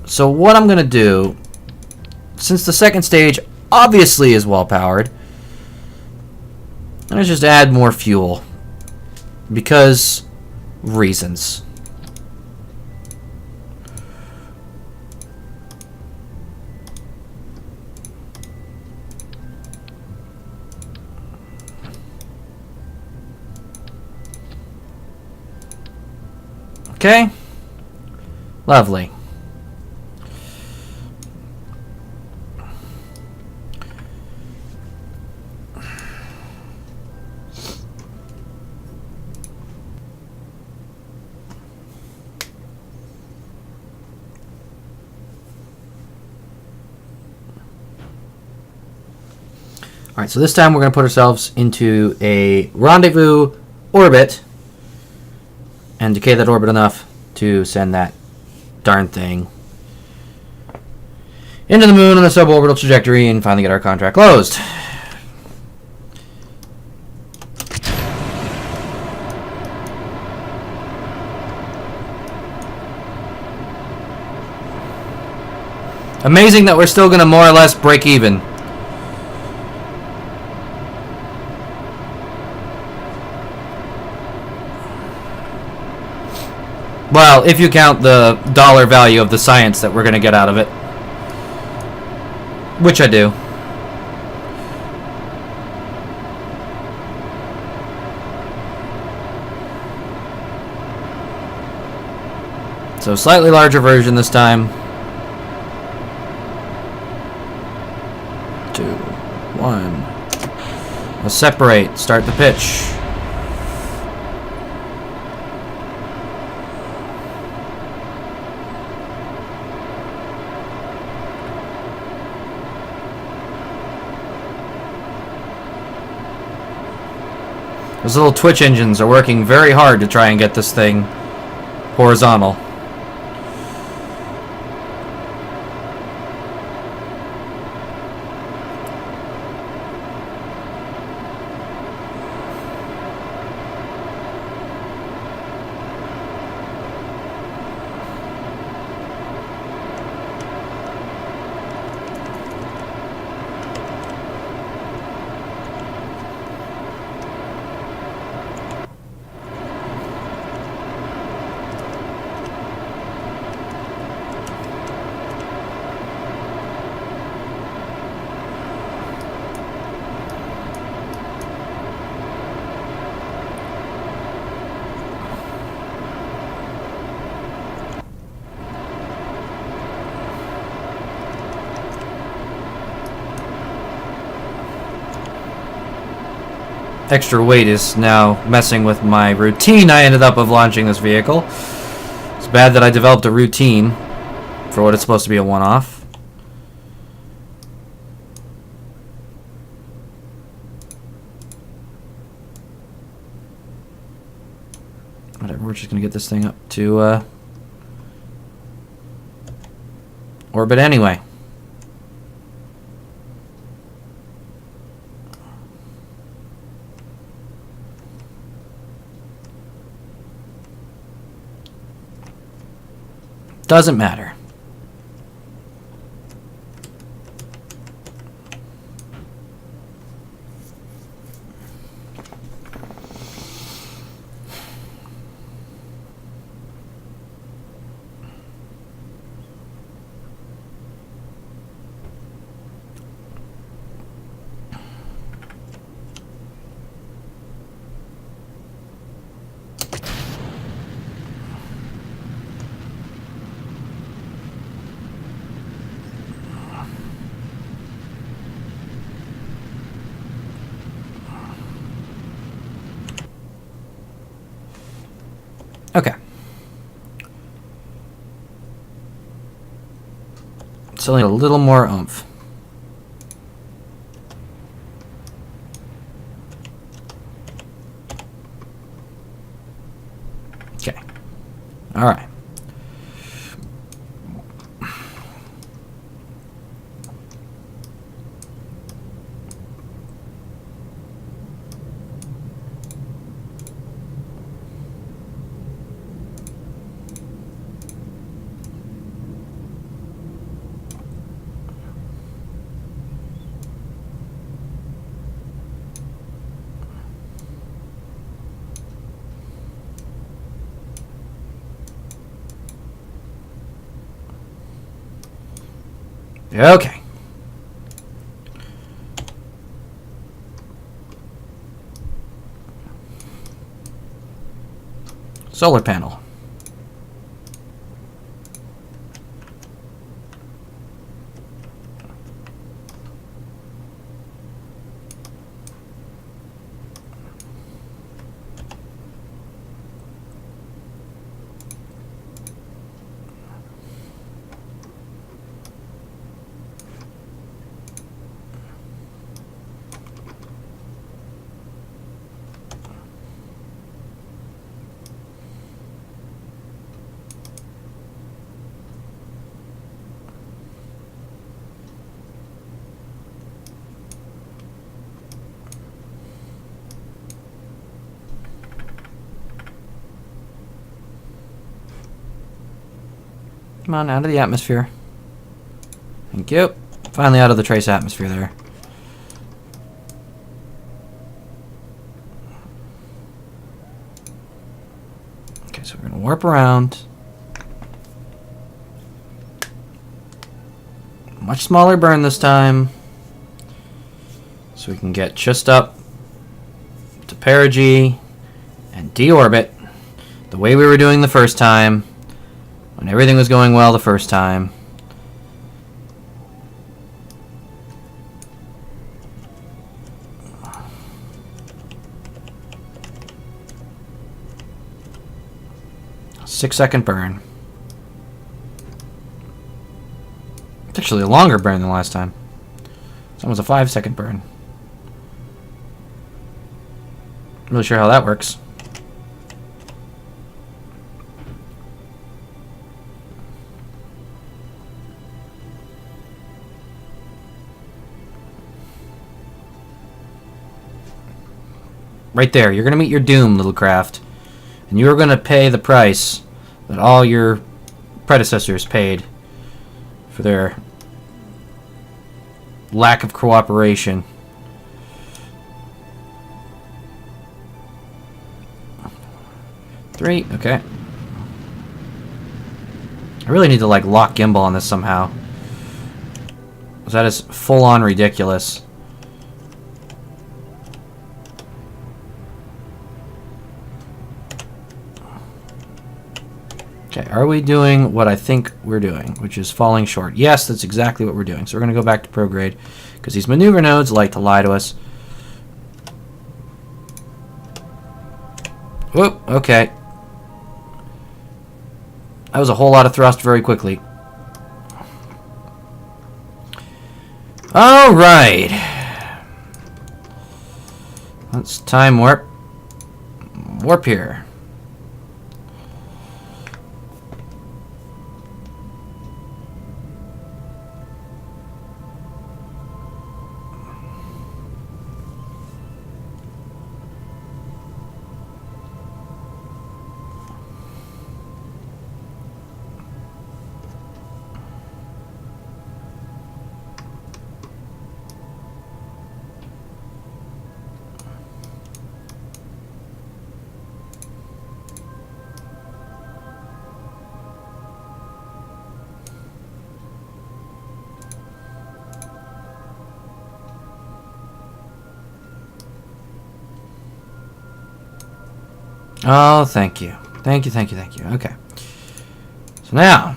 So what I'm going to do, since the second stage obviously is well powered, I'm going to just add more fuel. Because reasons. Okay. Lovely. Alright, so this time we're going to put ourselves into a rendezvous orbit and decay that orbit enough to send that darn thing into the moon on a suborbital trajectory and finally get our contract closed. Amazing that we're still going to more or less break even. Well, if you count the dollar value of the science that we're going to get out of it. Which I do. So, slightly larger version this time. 2, 1. We'll separate. Start the pitch. Those little twitch engines are working very hard to try and get this thing horizontal. Extra weight is now messing with my routine I ended up of launching this vehicle. It's bad that I developed a routine for what it's supposed to be a one-off. Whatever, we're just going to get this thing up to orbit anyway. Doesn't matter. Okay. Still need a little more oomph. Okay. All right. Okay. Solar panel. Come on, out of the atmosphere. Thank you. Finally out of the trace atmosphere there. Okay, so we're going to warp around. Much smaller burn this time. So we can get just up to perigee and deorbit the way we were doing the first time. When everything was going well the first time. A 6-second burn. It's actually a longer burn than last time. It's almost a 5-second burn. Not really sure how that works. Right there, you're going to meet your doom, little craft. And you're going to pay the price that all your predecessors paid for their lack of cooperation. Three, okay. I really need to like lock gimbal on this somehow. That is full on ridiculous. Okay, are we doing what I think we're doing, which is falling short? Yes, that's exactly what we're doing. So we're going to go back to prograde, because these maneuver nodes like to lie to us. Whoop, okay. That was a whole lot of thrust very quickly. Alright. Let's time warp. Warp here. Oh, thank you. Thank you, thank you, thank you. Okay. So now,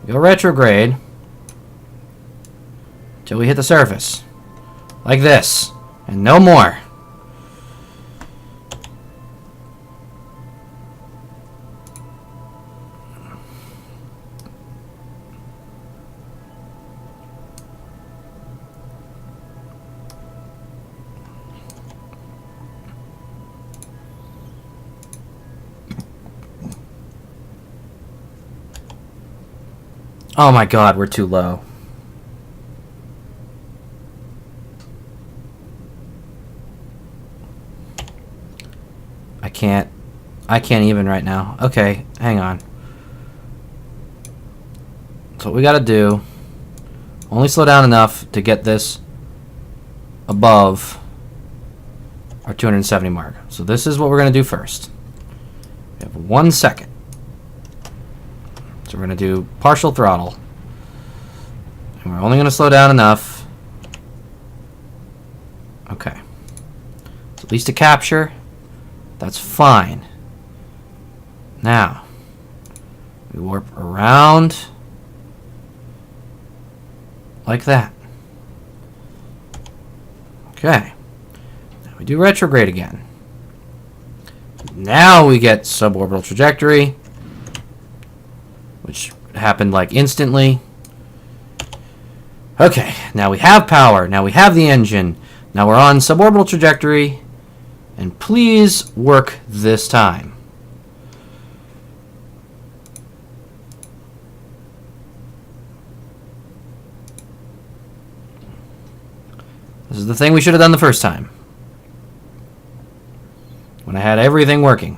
we go retrograde till we hit the surface. Like this. And no more. Oh my god, we're too low. I can't even right now. Okay, hang on. So what we gotta do, only slow down enough to get this above our 270 mark. So this is what we're gonna do first. We have 1 second. So we're gonna do partial throttle. And we're only gonna slow down enough. Okay. So at least to capture, that's fine. Now, we warp around like that. Okay. Now we do retrograde again. Now we get suborbital trajectory, which happened like instantly. Okay, now we have power. Now we have the engine. Now we're on suborbital trajectory. And please work this time. This is the thing we should have done the first time, when I had everything working.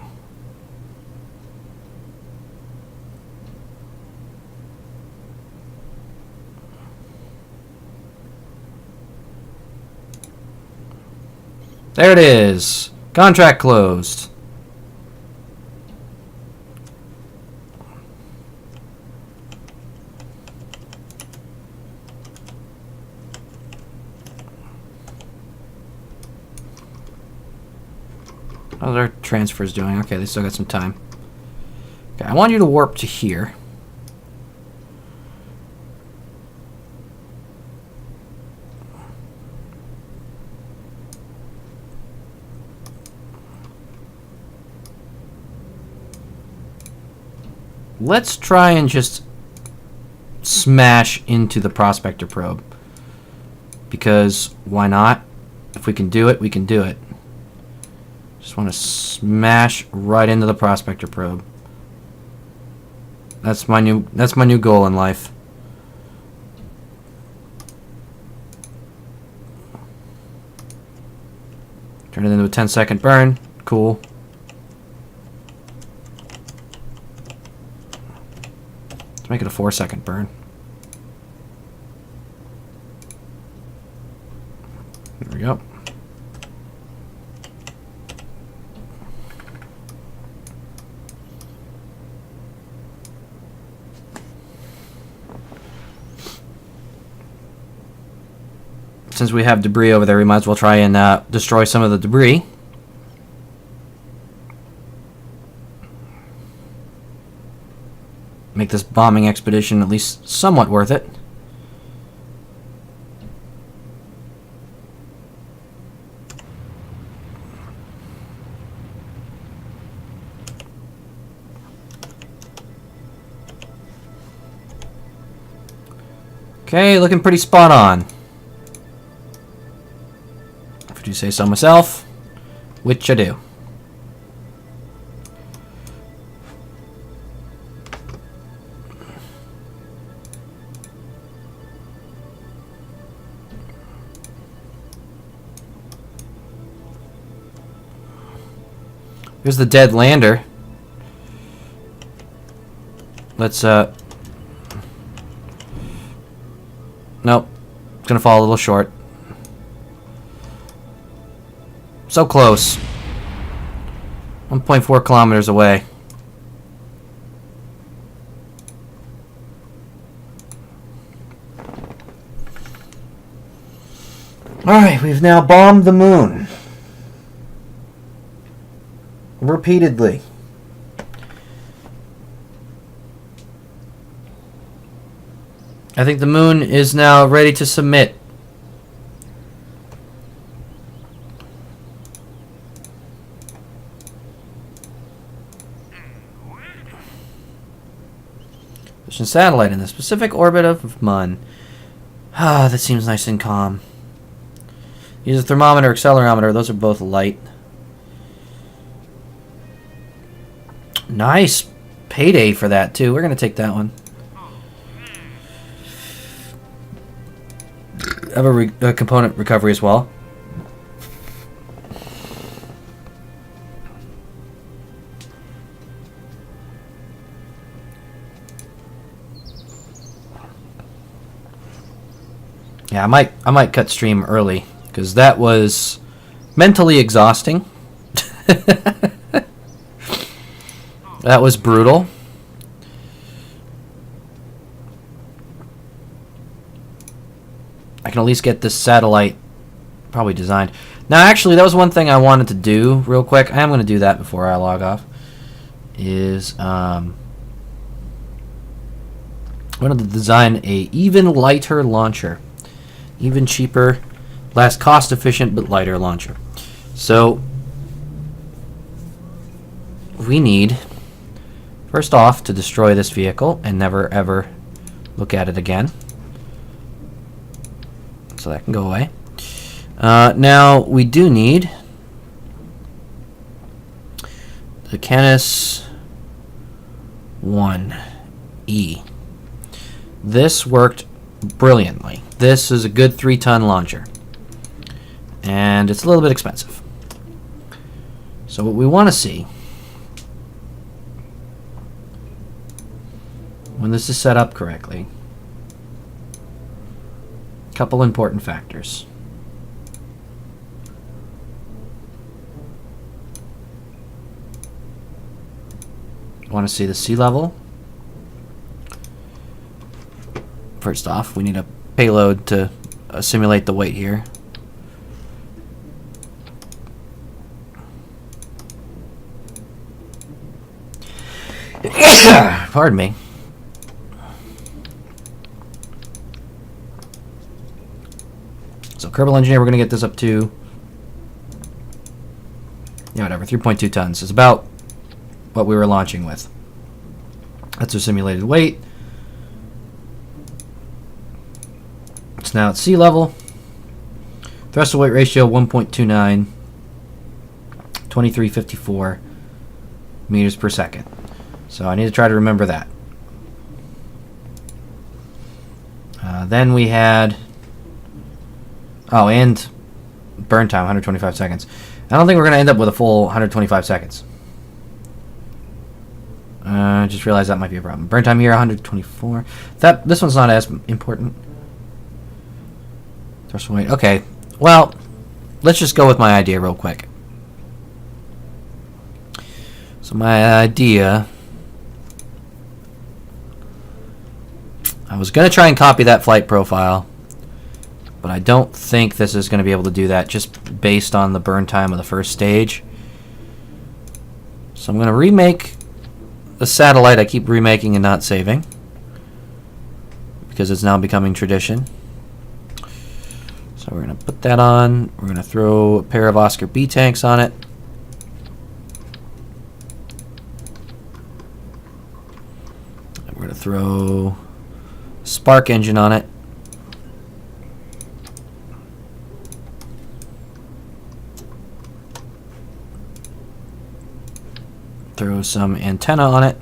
There it is. Contract closed. How's our transfers doing? Okay, they still got some time. Okay, I want you to warp to here. Let's try and just smash into the prospector probe. Because why not? If we can do it, we can do it. Just want to smash right into the prospector probe. That's my new goal in life. Turn it into a 10-second burn. Cool. Let's make it a 4-second burn. There we go. Since we have debris over there, we might as well try and destroy some of the debris. Make this bombing expedition at least somewhat worth it. Okay, looking pretty spot on. If I do say so myself, which I do. Here's the dead lander. Let's nope. It's gonna fall a little short. So close. 1.4 kilometers away. Alright, we've now bombed the moon. Repeatedly. I think the moon is now ready to submit. Mission satellite in the specific orbit of Mun. Ah, that seems nice and calm. Use a thermometer, accelerometer. Those are both light. Nice payday for that, too. We're going to take that one. have a component recovery as well. Yeah, I might cut stream early because that was mentally exhausting. That was brutal. I can at least get this satellite probably designed. Now, actually, that was one thing I wanted to do real quick. I am going to do that before I log off. Is I wanted to design a even lighter launcher. Even cheaper, less cost efficient, but lighter launcher. So we need, first off, to destroy this vehicle and never ever look at it again. So that can go away. Now we do need the Canis 1E. This worked brilliantly. This is a good 3-ton launcher. And it's a little bit expensive. So what we want to see, when this is set up correctly, a couple important factors. Want to see the sea level. First off, we need a payload to simulate the weight here. Pardon me. So Kerbal Engineer, we're going to get this up to, yeah, whatever, 3.2 tons. It's about what we were launching with. That's our simulated weight. It's now at sea level. Thrust to weight ratio 1.29, 2354 meters per second. So I need to try to remember that. Then we had, oh, and burn time, 125 seconds. I don't think we're going to end up with a full 125 seconds. Just realized that might be a problem. Burn time here, 124. This one's not as important. Thrust weight. Okay. Well, let's just go with my idea real quick. So my idea, I was going to try and copy that flight profile, but I don't think this is going to be able to do that just based on the burn time of the first stage. So I'm going to remake the satellite I keep remaking and not saving because it's now becoming tradition. So we're going to put that on. We're going to throw a pair of Oscar B tanks on it. And we're going to throw a spark engine on it. Throw some antenna on it.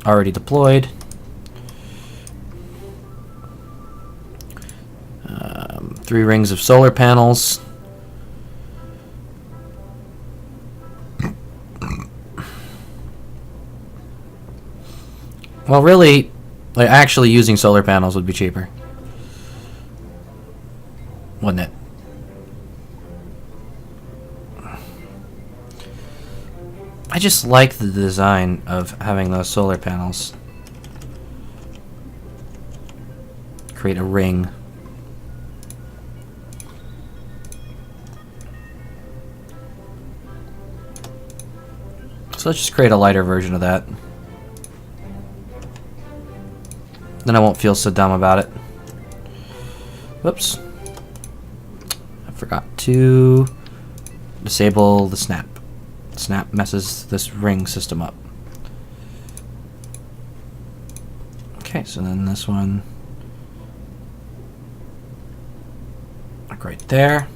Already deployed. 3 rings of solar panels. Well, really, like actually using solar panels would be cheaper, wouldn't it? I just like the design of having those solar panels create a ring. So let's just create a lighter version of that. Then I won't feel so dumb about it. Whoops. I forgot to disable the snap. Snap messes this ring system up. Okay, so then this one, like right there.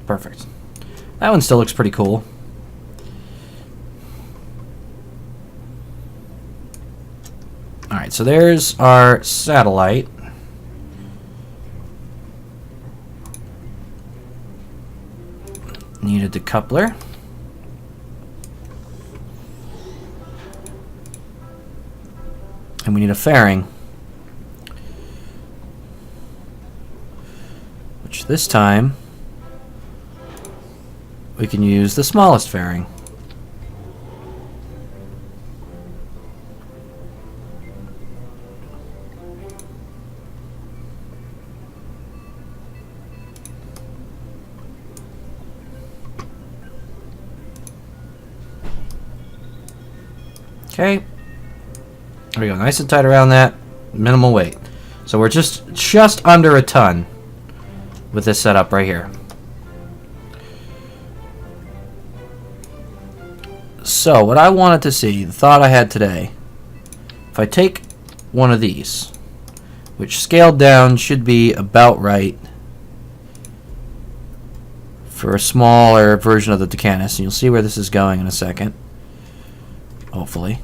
Perfect. That one still looks pretty cool. Alright, so there's our satellite. Need a decoupler. And we need a fairing. Which this time we can use the smallest fairing. Okay. There we go. Nice and tight around that. Minimal weight. So we're just under a ton with this setup right here. So what I wanted to see, the thought I had today, if I take one of these, which scaled down should be about right for a smaller version of the Decanus, and you'll see where this is going in a second, hopefully.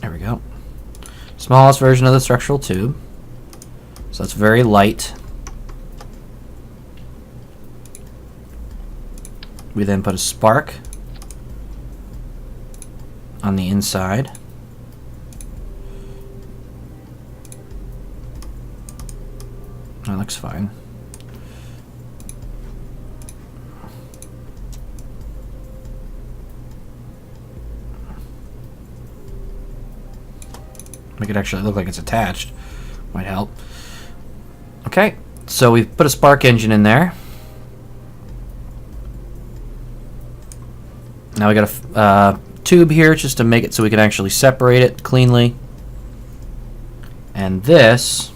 There we go. Smallest version of the structural tube. So that's very light. We then put a spark on the inside. That looks fine. Make it actually look like it's attached. Might help. Okay, so we've put a spark engine in there. Now we got a tube here just to make it so we can actually separate it cleanly. And this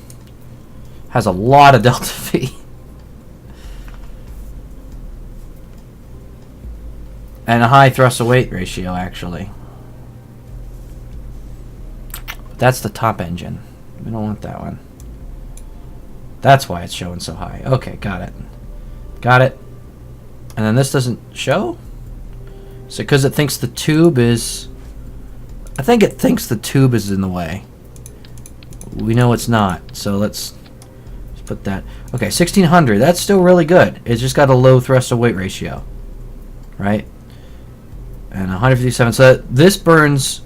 has a lot of delta V. And a high thrust to weight ratio, actually. That's the top engine. We don't want that one. That's why it's showing so high. Okay, got it. Got it. And then this doesn't show? So because it thinks the tube is... I think it thinks the tube is in the way. We know it's not. So let's put that... Okay, 1600. That's still really good. It's just got a low thrust to weight ratio. Right? And 157. So this burns...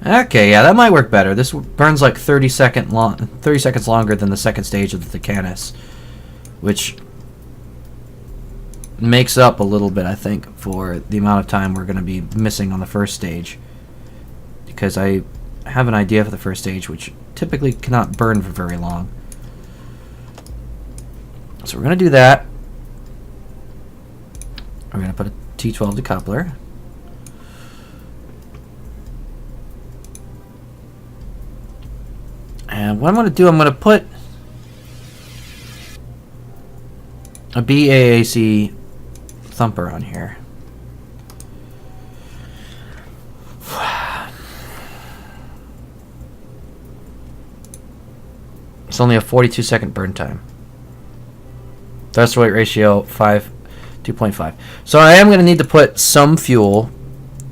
Okay, yeah, that might work better. This burns like 30 seconds longer than the second stage of the Decanus, which makes up a little bit, I think, for the amount of time we're going to be missing on the first stage, because I have an idea for the first stage, which typically cannot burn for very long. So we're going to do that. We're going to put a T12 decoupler. And what I'm going to do, I'm going to put a BAAC thumper on here. It's only a 42-second burn time. Thrust to weight ratio 2.5. So I am going to need to put some fuel,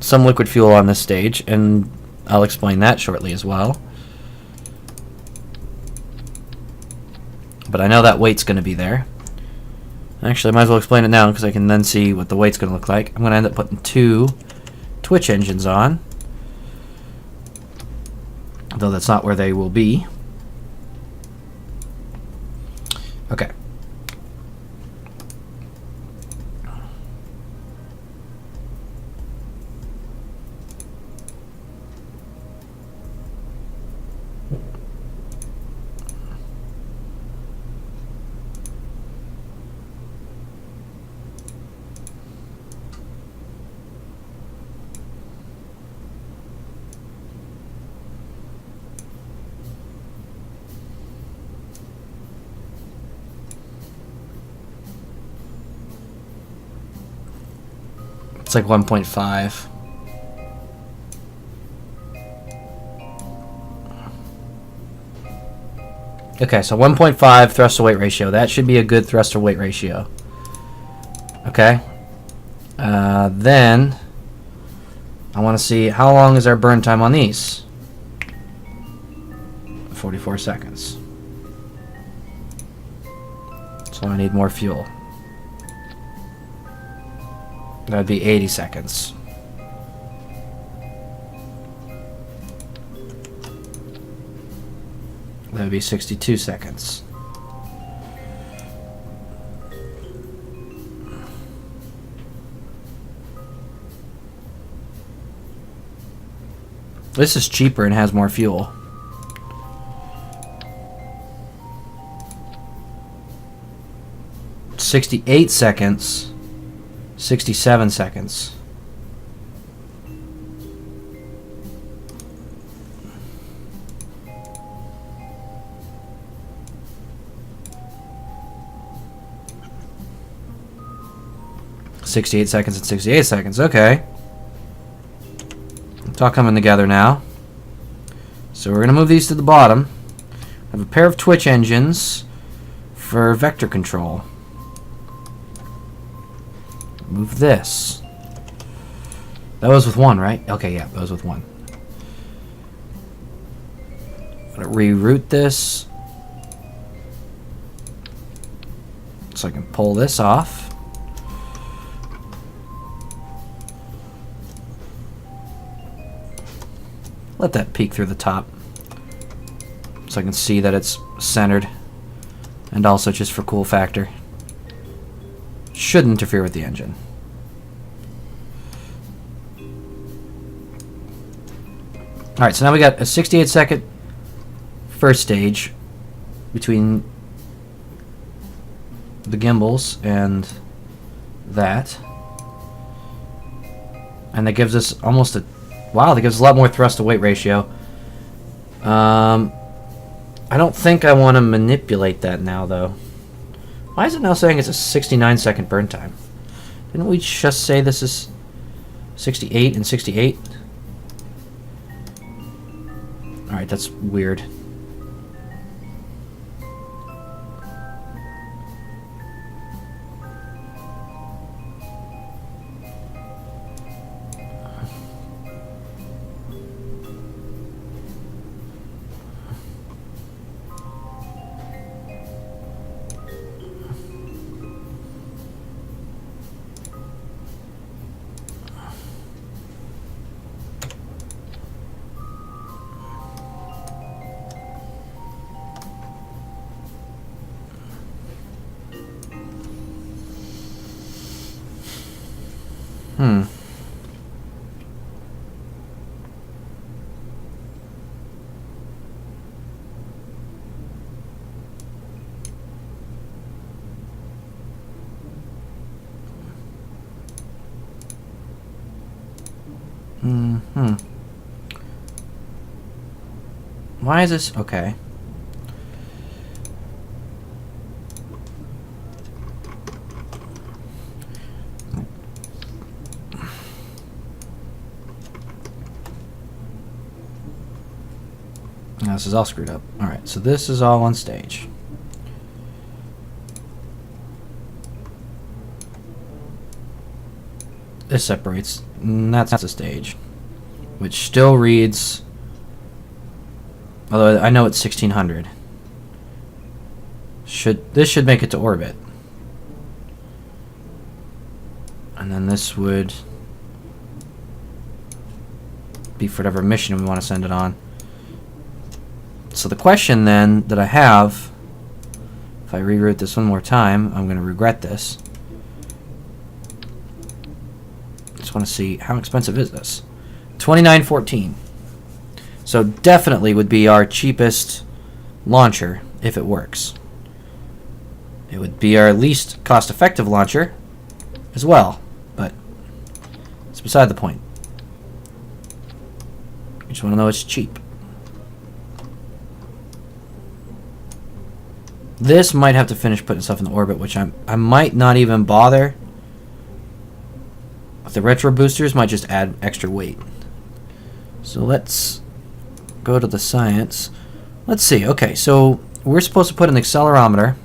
some liquid fuel on this stage, and I'll explain that shortly as well. But I know that weight's going to be there. Actually, I might as well explain it now because I can then see what the weight's going to look like. I'm going to end up putting 2 twitch engines on, though that's not where they will be. Okay. It's like 1.5. Okay, so 1.5 thrust to weight ratio. That should be a good thrust to weight ratio. Okay. Then I want to see how long is our burn time on these. 44 seconds. So I need more fuel. That would be 80 seconds. That would be 62 seconds. This is cheaper and has more fuel. $68 seconds. 67 seconds. $68 seconds and 68 seconds. Okay. It's all coming together now. So we're going to move these to the bottom. I have a pair of twitch engines for vector control. Move this. That was with one, right? Okay, yeah, that was with one. I'm going to reroute this so I can pull this off. Let that peek through the top so I can see that it's centered, and also just for cool factor. Shouldn't interfere with the engine. Alright, so now we got a 68 second first stage between the gimbals and that. And that gives us almost a... Wow, that gives us a lot more thrust to weight ratio. I don't think I want to manipulate that now, though. Why is it now saying it's a 69 second burn time? Didn't we just say this is 68 and 68? Alright, that's weird. Why is this? Okay. Now this is all screwed up. Alright, so this is all on stage. This separates, and that's a stage, which still reads, although I know it's 1600. This should make it to orbit. And then this would be for whatever mission we want to send it on. So the question then that I have, if I reroute this one more time, I'm going to regret this. Just want to see how expensive is this. $29.14. So definitely would be our cheapest launcher if it works. It would be our least cost-effective launcher as well, but it's beside the point. You just want to know it's cheap. This might have to finish putting stuff in the orbit, which I might not even bother. The retro boosters might just add extra weight. So let's go to the science. Let's see. Okay, so we're supposed to put an accelerometer.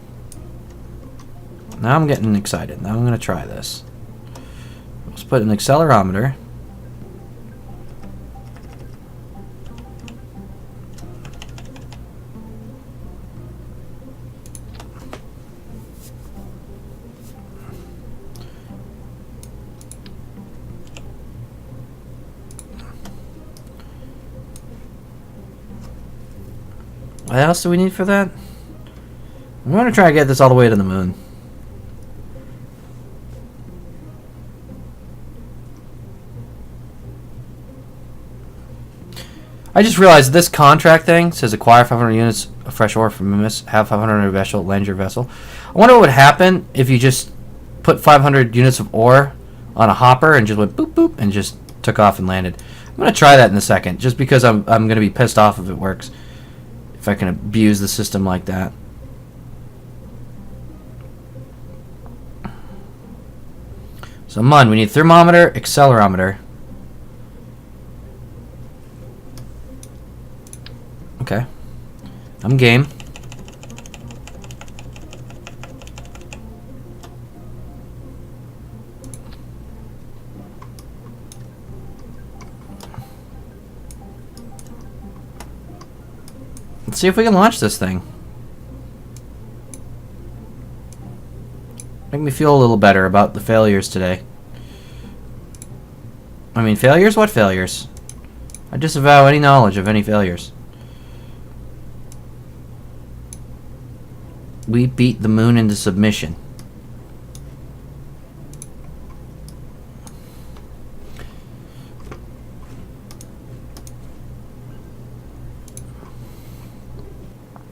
Now I'm getting excited. Now I'm going to try this. Let's put an accelerometer. What else do we need for that? We want to try to get this all the way to the moon. I just realized this contract thing says acquire 500 units of fresh ore from Mimis, have 500 vessel, lend your vessel. I wonder what would happen if you just put 500 units of ore on a hopper and just went boop boop and just took off and landed. I'm going to try that in a second, just because I'm going to be pissed off if it works. If I can abuse the system like that. So Mun, we need thermometer, accelerometer. Okay. I'm game. Let's see if we can launch this thing. Make me feel a little better about the failures today. I mean, failures? What failures? I disavow any knowledge of any failures. We beat the moon into submission.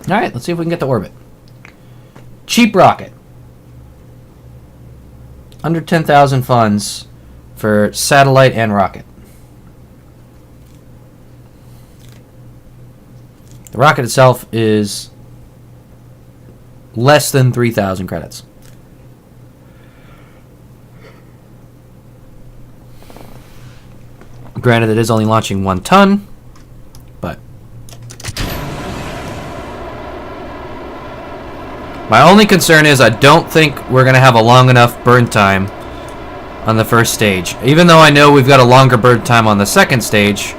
Alright, let's see if we can get to orbit. Cheap rocket. Under 10,000 funds for satellite and rocket. The rocket itself is less than 3,000 credits. Granted, it is only launching 1 ton, but my only concern is I don't think we're going to have a long enough burn time on the first stage. Even though I know we've got a longer burn time on the second stage,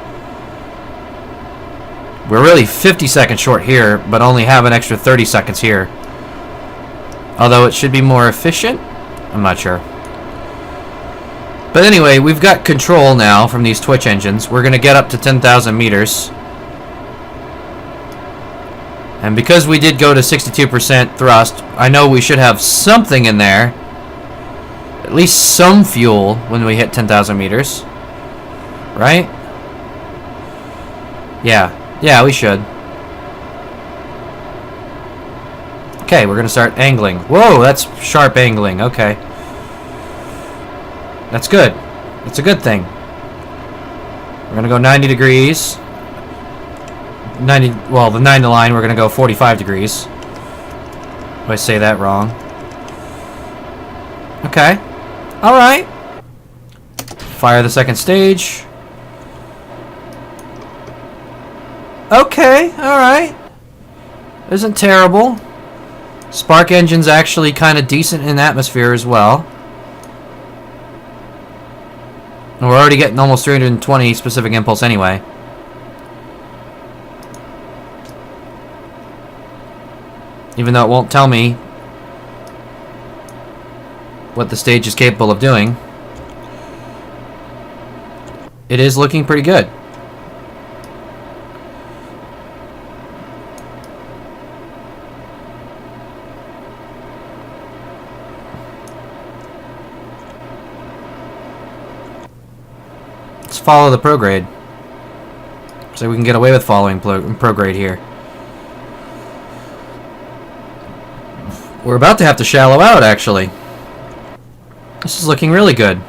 we're really 50 seconds short here, but only have an extra 30 seconds here. Although it should be more efficient? I'm not sure. But anyway, we've got control now from these twitch engines. We're going to get up to 10,000 meters. And because we did go to 62% thrust, I know we should have something in there. At least some fuel when we hit 10,000 meters. Right? Yeah, we should. Okay, we're going to start angling. Whoa, that's sharp angling. Okay. That's good. That's a good thing. We're going to go 90 degrees. 90, well, the 9 to line, we're going to go 45 degrees. If I say that wrong. Okay. Alright. Fire the second stage. Okay, alright. Isn't terrible. Spark engine's actually kind of decent in atmosphere as well. And we're already getting almost 320 specific impulse anyway. Even though it won't tell me what the stage is capable of doing. It is looking pretty good. Let's follow the prograde. So we can get away with following prograde here. We're about to have to shallow out, actually. This is looking really good.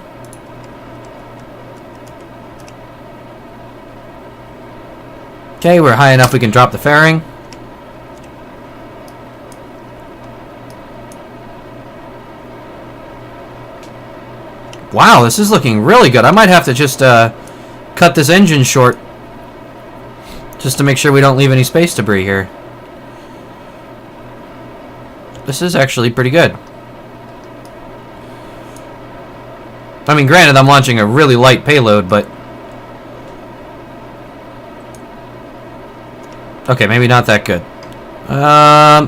Okay, we're high enough we can drop the fairing. Wow, this is looking really good. I might have to just cut this engine short just to make sure we don't leave any space debris here. This is actually pretty good. I mean, granted, I'm launching a really light payload, but... Okay, maybe not that good.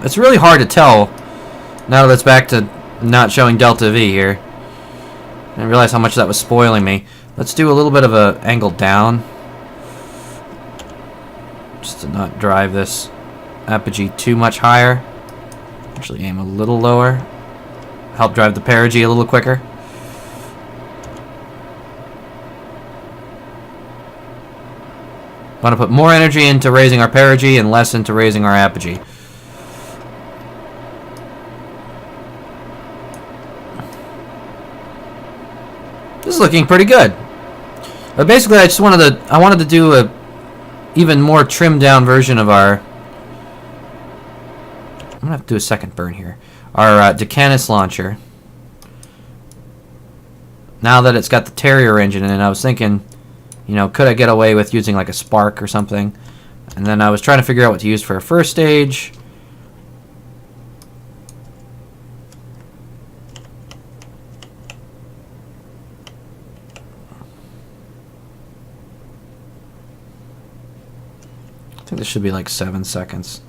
It's really hard to tell now that it's back to not showing Delta V here. I didn't realize how much that was spoiling me. Let's do a little bit of a angle down. Just to not drive this apogee too much higher. Actually aim a little lower. Help drive the perigee a little quicker. Want to put more energy into raising our perigee and less into raising our apogee. This is looking pretty good. But basically, I wanted to do a even more trimmed down version of our... I'm gonna have to do a second burn here. Our Decanis launcher. Now that it's got the Terrier engine in it, I was thinking, you know, could I get away with using like a Spark or something? And then I was trying to figure out what to use for a first stage. I think this should be like 7 seconds.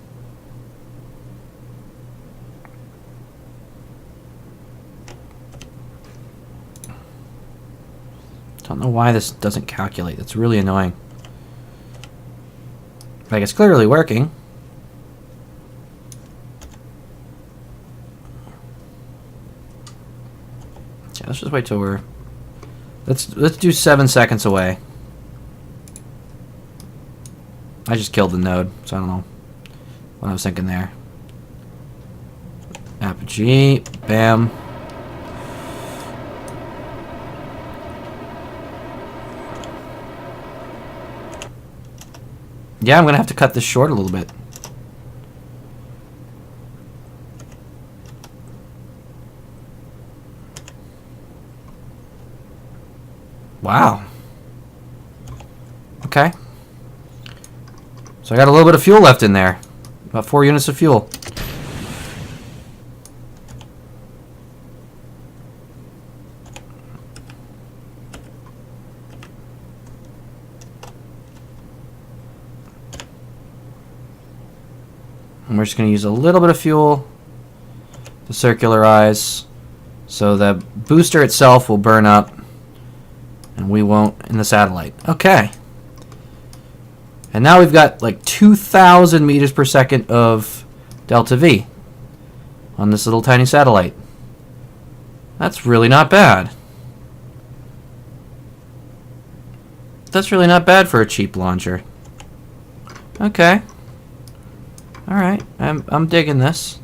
Don't know why this doesn't calculate. It's really annoying. Like, it's clearly working. Yeah, let's just wait till we're... Let's do 7 seconds away. I just killed the node, so I don't know what I was thinking there. Apogee, bam. Yeah, I'm gonna have to cut this short a little bit. Wow. Okay. So I got a little bit of fuel left in there. About 4 units of fuel. And we're just going to use a little bit of fuel to circularize so the booster itself will burn up and we won't in the satellite. Okay. And now we've got like 2,000 meters per second of Delta V on this little tiny satellite. That's really not bad. That's really not bad for a cheap launcher. Okay. Alright, I'm digging this.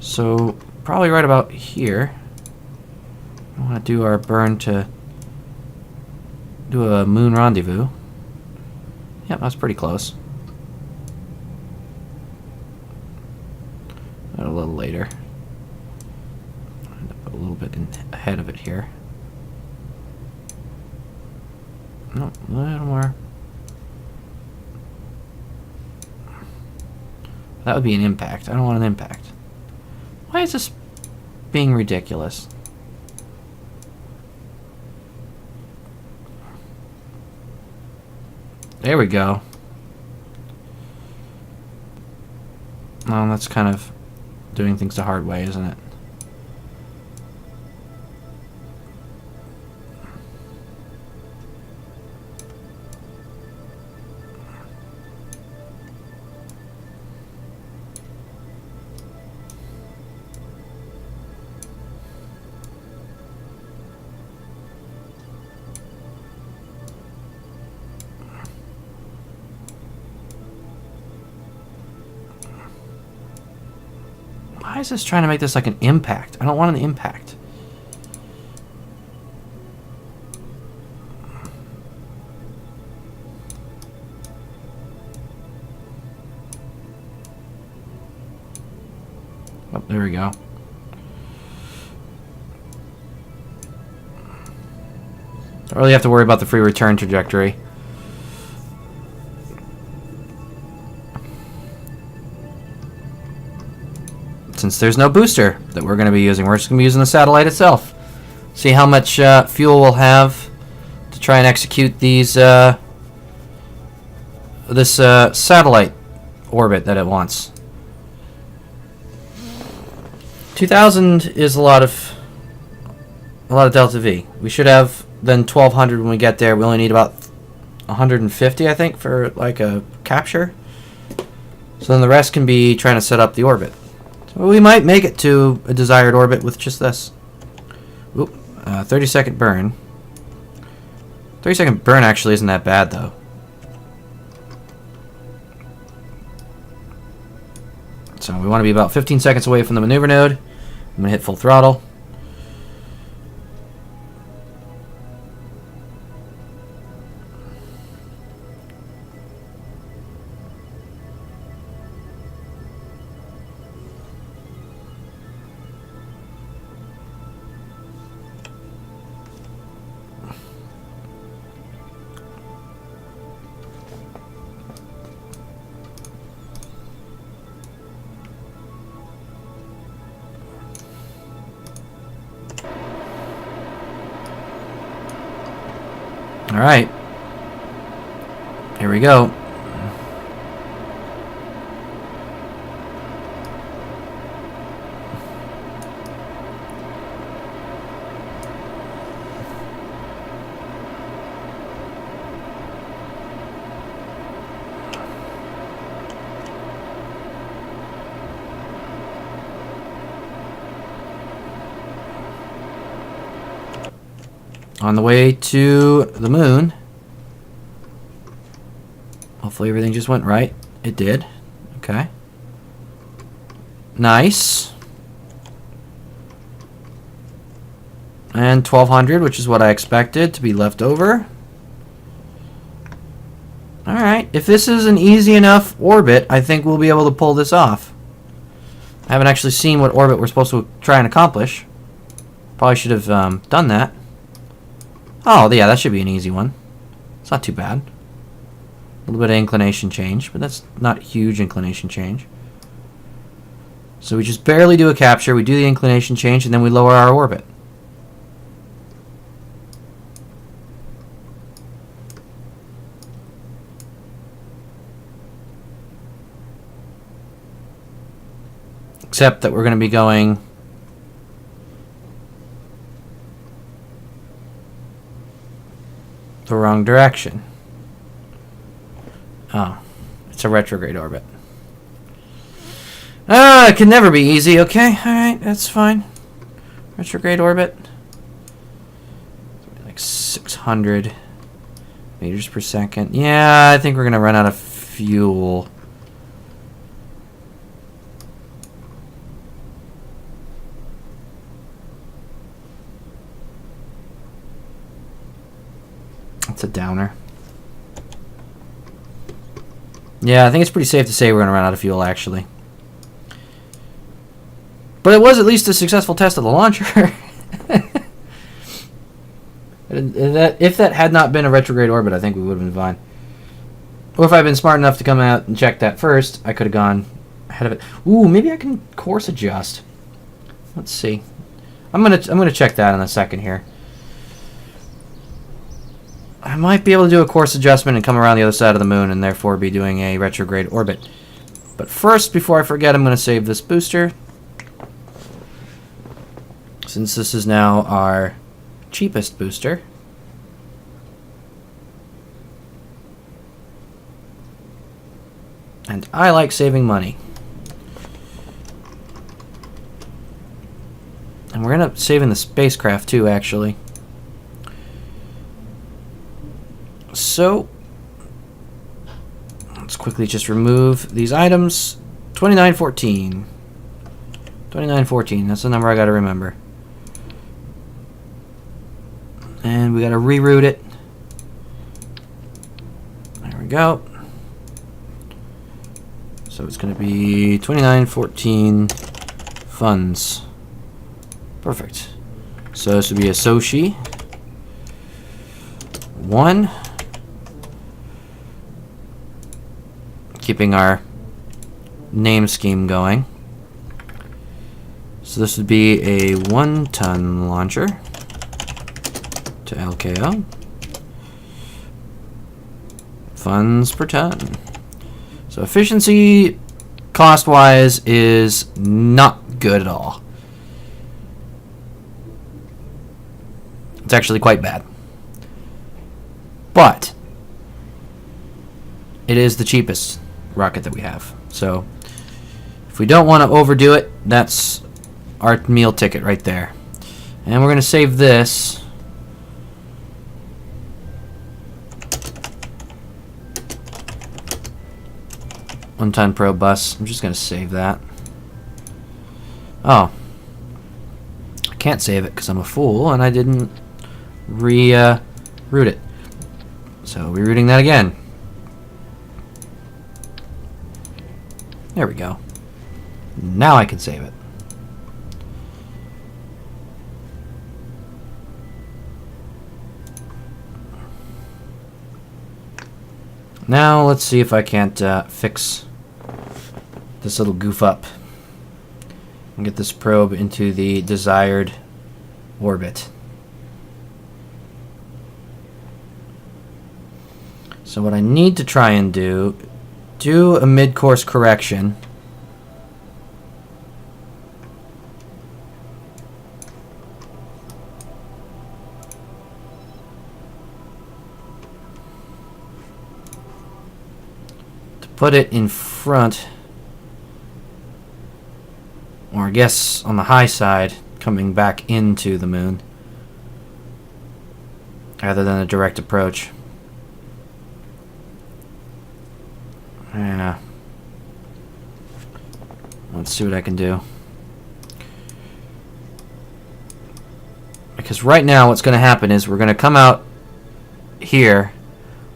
So, probably right about here. I want to do our burn to do a moon rendezvous. Yep, that's pretty close. A little later. Put a little bit ahead of it here. No, a little more. That would be an impact. I don't want an impact. Why is this being ridiculous? There we go. Well, that's kind of doing things the hard way, isn't it? Why is this trying to make this like an impact? I don't want an impact. Oh, there we go. Don't really have to worry about the free return trajectory. since there's no booster that we're going to be using. We're just going to be using the satellite itself. See how much fuel we'll have to try and execute these this satellite orbit that it wants. 2,000 is a lot of delta V. We should have then 1,200 when we get there. We only need about 150, I think, for like a capture. So then the rest can be trying to set up the orbit. So we might make it to a desired orbit with just this. Oop, 30-second burn. 30-second burn actually isn't that bad, though. So we want to be about 15 seconds away from the maneuver node. I'm going to hit full throttle. Alright. Here we go. On the way to the moon. Hopefully everything just went right. It did. Okay. Nice. And 1,200, which is what I expected to be left over. Alright. If this is an easy enough orbit, I think we'll be able to pull this off. I haven't actually seen what orbit we're supposed to try and accomplish. Probably should have done that. Oh, yeah, that should be an easy one. It's not too bad. A little bit of inclination change, but that's not huge inclination change. So we just barely do a capture, we do the inclination change, and then we lower our orbit. Except that we're going to be going the wrong direction. Oh, it's a retrograde orbit. It can never be easy, okay? Alright, that's fine. Retrograde orbit. Like 600 meters per second. Yeah, I think we're going to run out of fuel. It's a downer. Yeah, I think it's pretty safe to say we're going to run out of fuel, actually. But it was at least a successful test of the launcher. If that had not been a retrograde orbit, I think we would have been fine. Or if I'd been smart enough to come out and check that first, I could have gone ahead of it. Ooh, maybe I can course adjust. Let's see. I'm gonna check that in a second here. I might be able to do a course adjustment and come around the other side of the moon and therefore be doing a retrograde orbit. But first, before I forget, I'm going to save this booster. Since this is now our cheapest booster. And I like saving money. And we're going to end up saving the spacecraft too, actually. So, let's quickly just remove these items. 2914. 2914, that's the number I gotta remember. And we gotta reroute it. There we go. So it's gonna be 2914 funds. Perfect. So this would be a Sochi. 1. Keeping our name scheme going. So this would be a 1-ton launcher to LKO. Funds per ton. So efficiency, cost-wise, is not good at all. It's actually quite bad. But it is the cheapest rocket that we have. So if we don't want to overdo it, that's our meal ticket right there. And we're going to save this. One-ton probe bus. I'm just going to save that. Oh. I can't save it because I'm a fool and I didn't root it. So we're rooting that again. There we go. Now I can save it. Now let's see if I can't fix this little goof up and get this probe into the desired orbit. So what I need to try and do a mid-course correction. To put it in front, or I guess on the high side, coming back into the moon, rather than a direct approach. Yeah. Let's see what I can do. Because right now what's going to happen is we're going to come out here.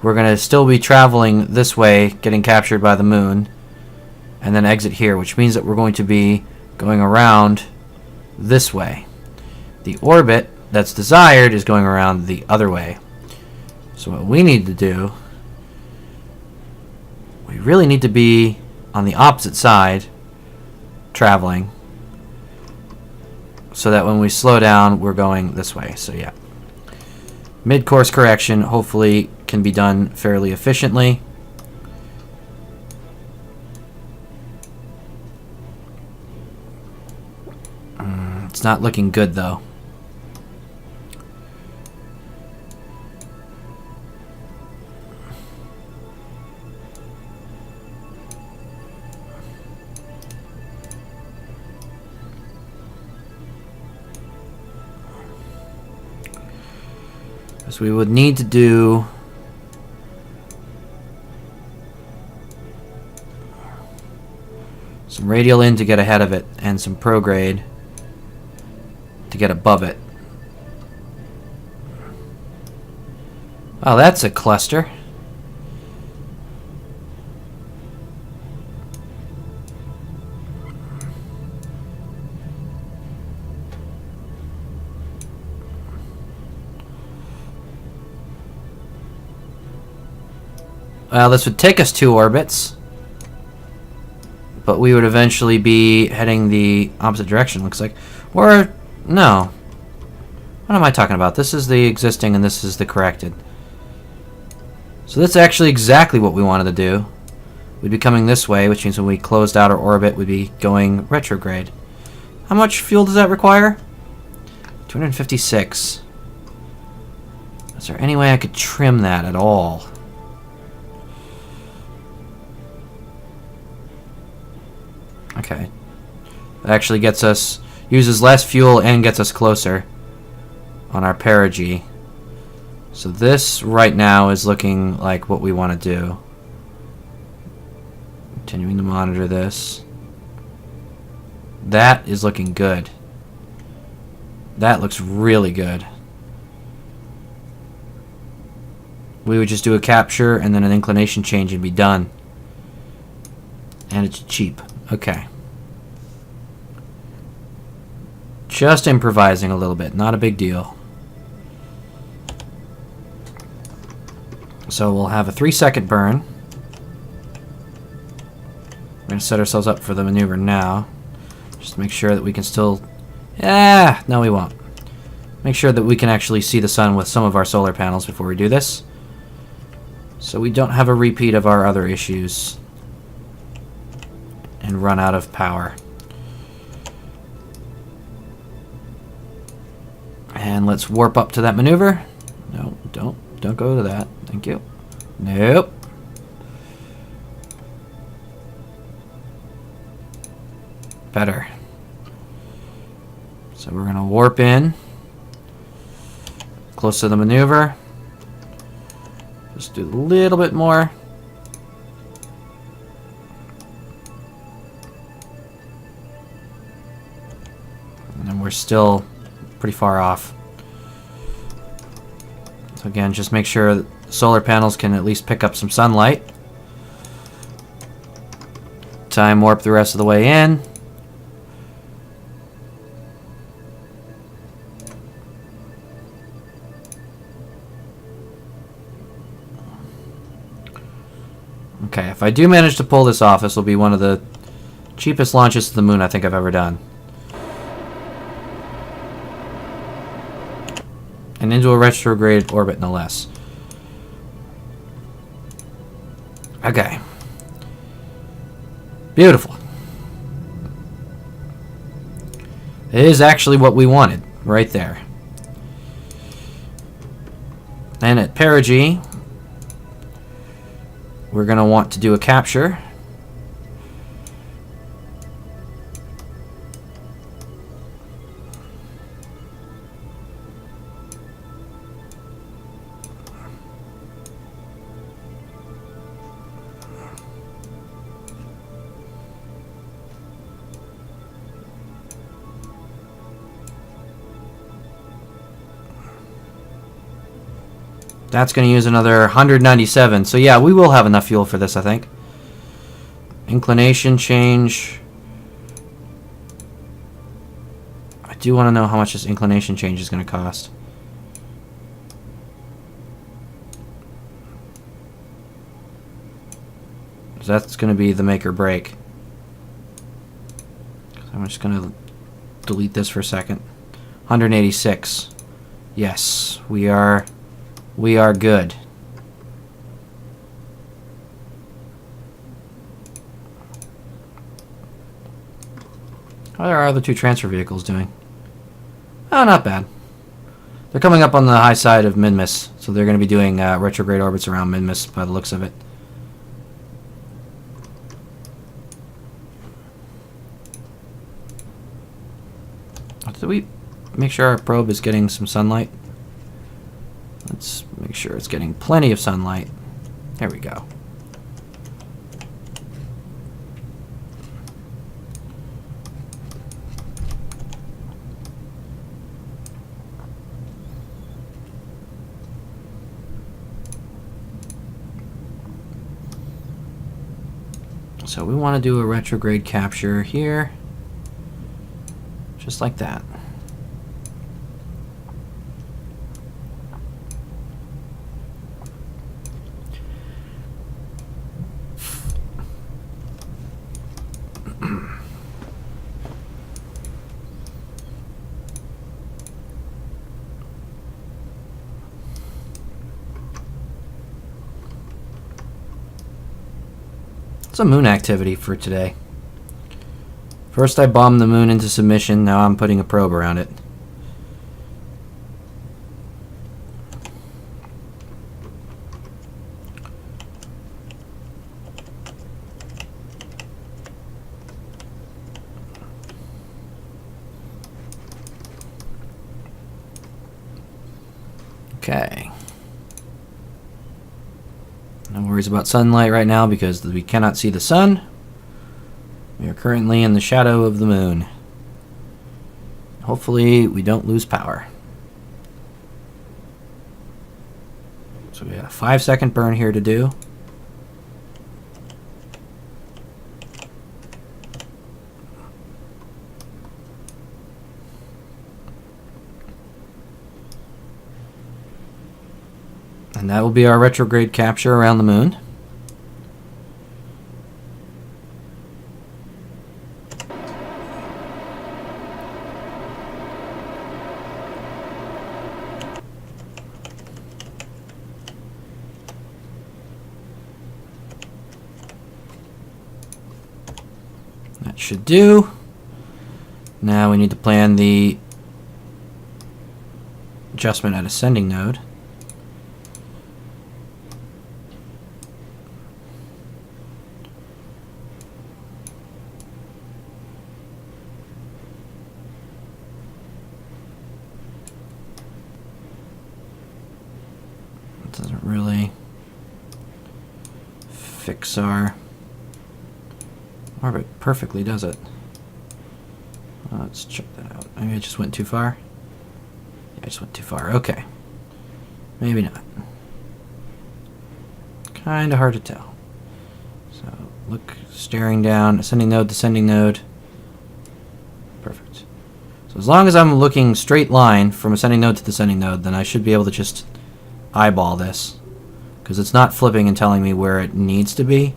We're going to still be traveling this way, getting captured by the moon, and then exit here, which means that we're going to be going around this way. The orbit that's desired is going around the other way. So what we need to do, we really need to be on the opposite side traveling so that when we slow down we're going this way. So yeah, mid-course correction hopefully can be done fairly efficiently. It's not looking good though. So we would need to do some radial in to get ahead of it and some prograde to get above it. Oh, that's a cluster. Well, this would take us 2 orbits, but we would eventually be heading the opposite direction, looks like. Or, no. What am I talking about? This is the existing and this is the corrected. So that's actually exactly what we wanted to do. We'd be coming this way, which means when we closed out our orbit, we'd be going retrograde. How much fuel does that require? 256. Is there any way I could trim that at all? Okay. That actually gets us, uses less fuel and gets us closer on our perigee. So this right now is looking like what we want to do. Continuing to monitor this. That is looking good. That looks really good. We would just do a capture and then an inclination change and be done. And it's cheap. Okay. Just improvising a little bit, not a big deal. So we'll have a 3-second burn. We're going to set ourselves up for the maneuver now. Just make sure that we can still... Yeah, no we won't. Make sure that we can actually see the sun with some of our solar panels before we do this. So we don't have a repeat of our other issues and run out of power. And let's warp up to that maneuver. No, don't go to that. Thank you. Nope. Better. So we're gonna warp in close to the maneuver. Just do a little bit more. And then we're still pretty far off. So again, just make sure that solar panels can at least pick up some sunlight. Time warp the rest of the way in. Okay, if I do manage to pull this off, this will be one of the cheapest launches to the moon I think I've ever done. And into a retrograde orbit, no less. Okay. Beautiful. It is actually what we wanted, right there. And at perigee, we're going to want to do a capture. That's going to use another 197. So yeah, we will have enough fuel for this, I think. Inclination change. I do want to know how much this inclination change is going to cost. So that's going to be the make or break. I'm just going to delete this for a second. 186. Yes, we are good. How are our other two transfer vehicles doing? Oh, not bad. They're coming up on the high side of Minmus, so they're going to be doing retrograde orbits around Minmus by the looks of it. Did we make sure our probe is getting some sunlight? Let's make sure it's getting plenty of sunlight. There we go. So we want to do a retrograde capture here. Just like that. It's a moon activity for today. First I bombed the moon into submission, now I'm putting a probe around it. Okay. No worries about sunlight right now because we cannot see the sun. We are currently in the shadow of the moon. Hopefully we don't lose power. So we have a 5-second burn here to do. And that will be our retrograde capture around the moon. should do. Now we need to plan the adjustment at ascending node. It doesn't really fix our orbit perfectly, does it? Let's check that out. Maybe I just went too far. Yeah, I just went too far. Okay. Maybe not. Kind of hard to tell. So, look, staring down, ascending node, descending node. Perfect. So as long as I'm looking straight line from ascending node to descending node, then I should be able to just eyeball this. Because it's not flipping and telling me where it needs to be,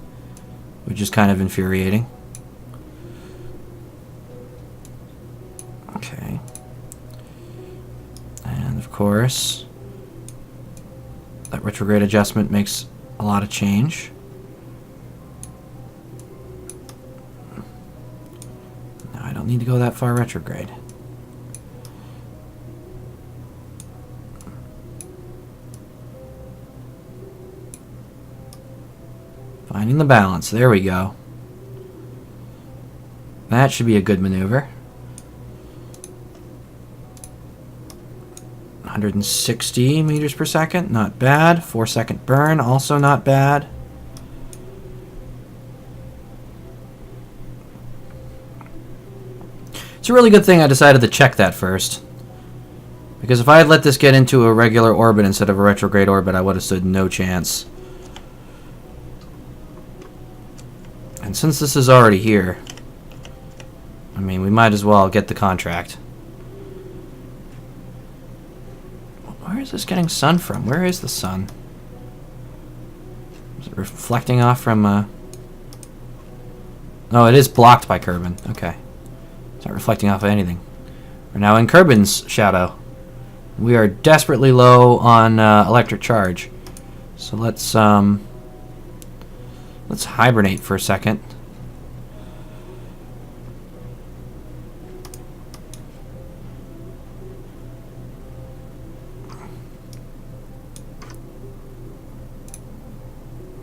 which is kind of infuriating. Okay. And of course, that retrograde adjustment makes a lot of change. Now I don't need to go that far retrograde. Finding the balance. There we go. That should be a good maneuver. 160 meters per second, not bad. 4-second burn, also not bad. It's a really good thing I decided to check that first. Because if I had let this get into a regular orbit instead of a retrograde orbit, I would have stood no chance. And since this is already here, I mean, we might as well get the contract. Where is this getting sun from? Where is the sun? Is it reflecting off from... Oh, it is blocked by Kerbin. Okay. It's not reflecting off of anything. We're now in Kerbin's shadow. We are desperately low on electric charge. So let's hibernate for a second.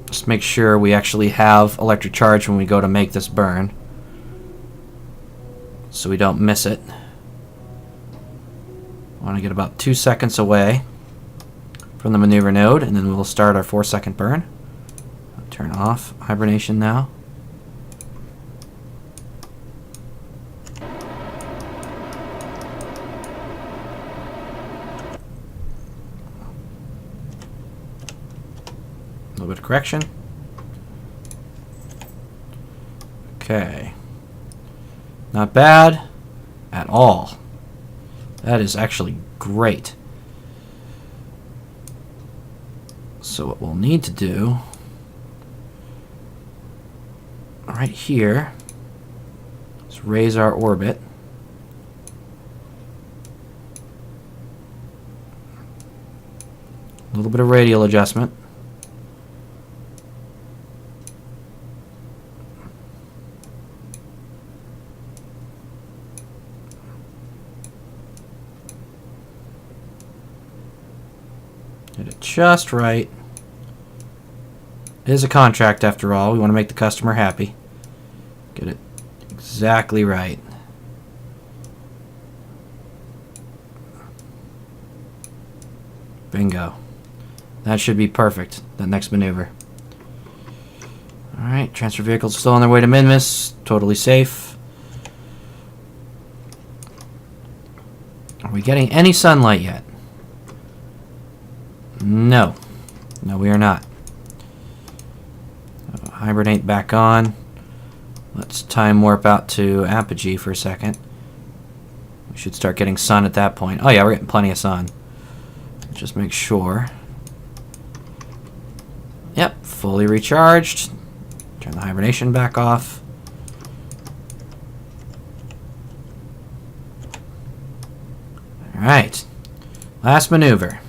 Just make sure we actually have electric charge when we go to make this burn, so we don't miss it. I want to get about 2 seconds away from the maneuver node, and then we'll start our 4-second burn. Turn off hibernation now. A little bit of correction. Okay. Not bad at all. That is actually great. So what we'll need to do right here is raise our orbit. A little bit of radial adjustment. Get it just right. It is a contract after all. We want to make the customer happy. Get it exactly right. Bingo. That should be perfect, that next maneuver. Alright, transfer vehicles still on their way to Minmus. Totally safe. Are we getting any sunlight yet? No. No, we are not. Hibernate back on. Let's time warp out to apogee for a second. We should start getting sun at that point. Oh yeah, we're getting plenty of sun. Just make sure. Yep, fully recharged. Turn the hibernation back off. Alright. Last maneuver.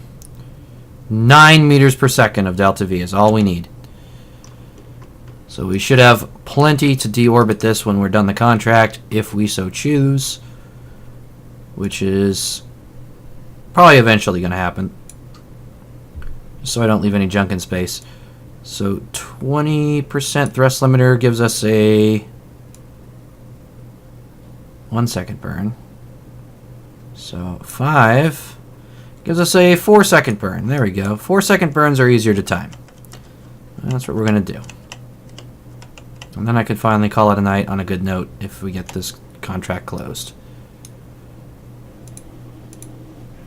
9 meters per second of delta V is all we need. So we should have plenty to deorbit this when we're done the contract, if we so choose. Which is probably eventually going to happen. Just so I don't leave any junk in space. So 20% thrust limiter gives us a 1 second burn. So 5 gives us a 4 second burn. There we go. 4 second burns are easier to time. That's what we're going to do. And then I could finally call it a night on a good note if we get this contract closed.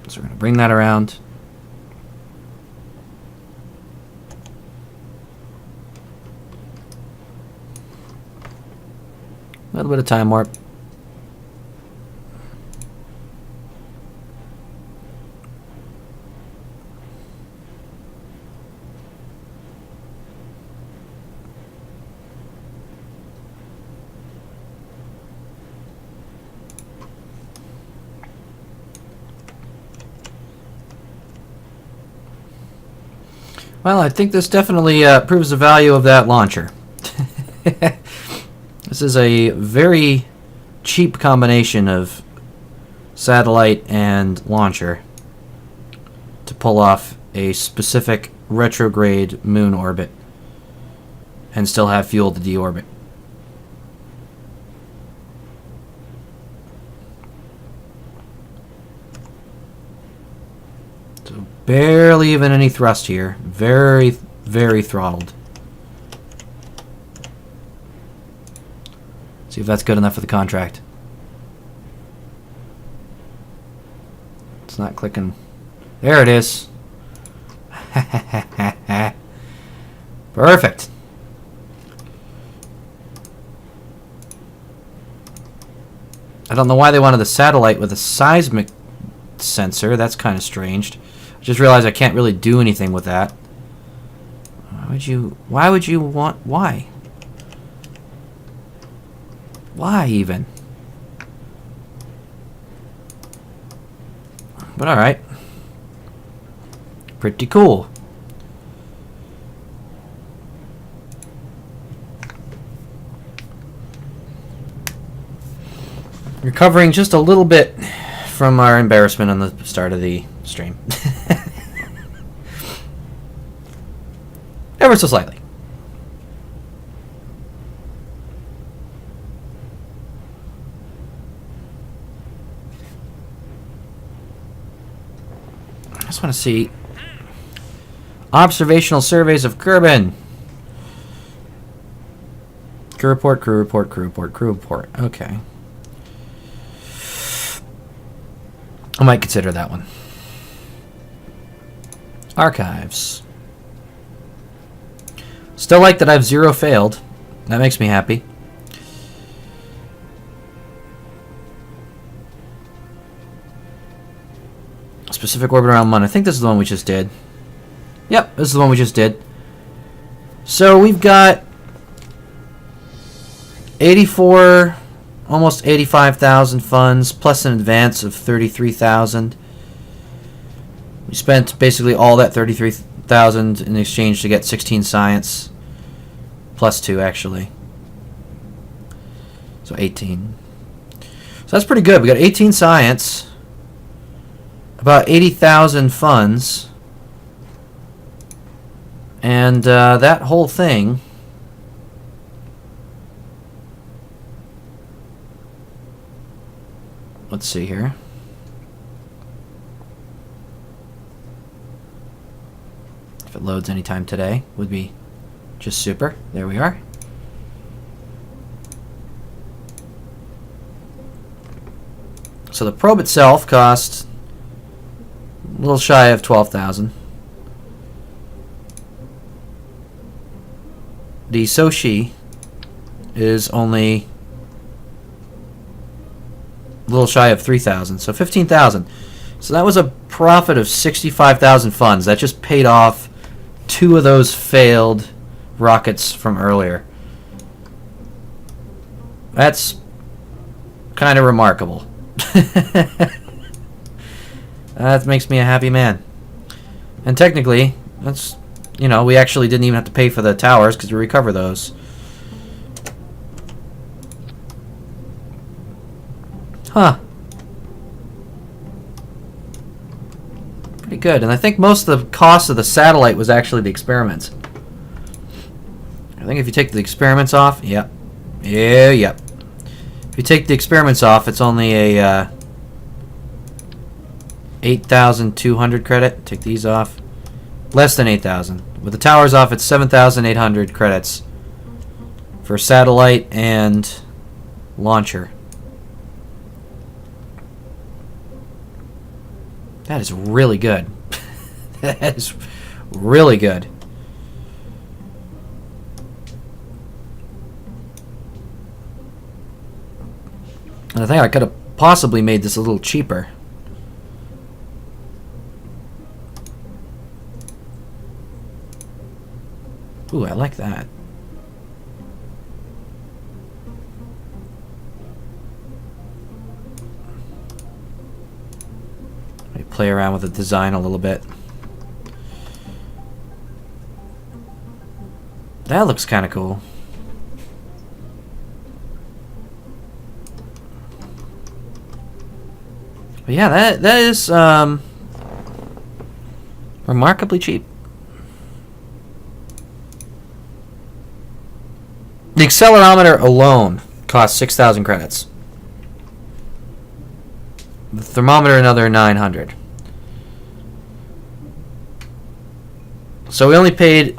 So we're going to bring that around. A little bit of time warp. Well, I think this definitely proves the value of that launcher. This is a very cheap combination of satellite and launcher to pull off a specific retrograde moon orbit and still have fuel to deorbit. So barely even any thrust here. Very, very throttled. See if that's good enough for the contract. It's not clicking. There it is. Perfect. I don't know why they wanted the satellite with a seismic sensor. That's kind of strange. I just realized I can't really do anything with that. Why would you want... Why? Why even? But alright. Pretty cool. Recovering just a little bit from our embarrassment on the start of the stream. Ever so slightly. I just want to see observational surveys of Kerbin. Crew report, crew report, crew report, crew report. Okay. I might consider that one. Archives. Still like that I've 0 failed. That makes me happy. Specific orbit around Munar. I think this is the one we just did. Yep, this is the one we just did. So we've got 84, almost 85,000 funds, plus an advance of 33,000. We spent basically all that 33,000 in exchange to get 16 science, plus 2 actually. So 18. So that's pretty good. We got 18 science, about 80,000 funds, and that whole thing let's see here. If it loads anytime today, would be just super. There we are. So the probe itself cost a little shy of 12,000. The Soshi is only a little shy of 3,000, so 15,000. So that was a profit of 65,000 funds. That just paid off 2 of those failed rockets from earlier. That's kind of remarkable. That makes me a happy man. And technically, that's, you know, we actually didn't even have to pay for the towers because we recover those. Huh. Pretty good. And I think most of the cost of the satellite was actually the experiments. I think if you take the experiments off, yep. Yep. If you take the experiments off, it's only a 8,200 credit. Take these off. Less than 8,000. With the towers off, it's 7,800 credits for satellite and launcher. That is really good. That is really good. And I think I could have possibly made this a little cheaper. Ooh, I like that. Play around with the design a little bit. That looks kind of cool. But yeah, that is remarkably cheap. The accelerometer alone costs 6,000 credits. The thermometer another 900. So we only paid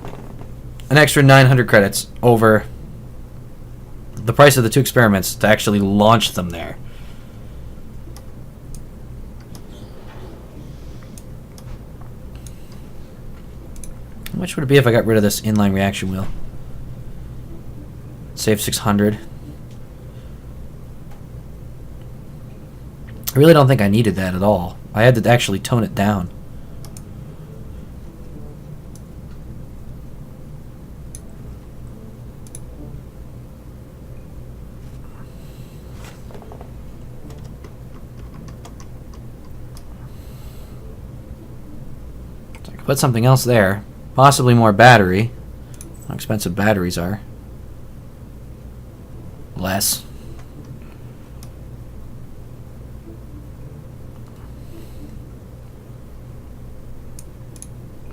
an extra 900 credits over the price of the two experiments to actually launch them there. How much would it be if I got rid of this inline reaction wheel? Save 600. I really don't think I needed that at all. I had to actually tone it down. So I could put something else there. Possibly more battery. How expensive batteries are. Less.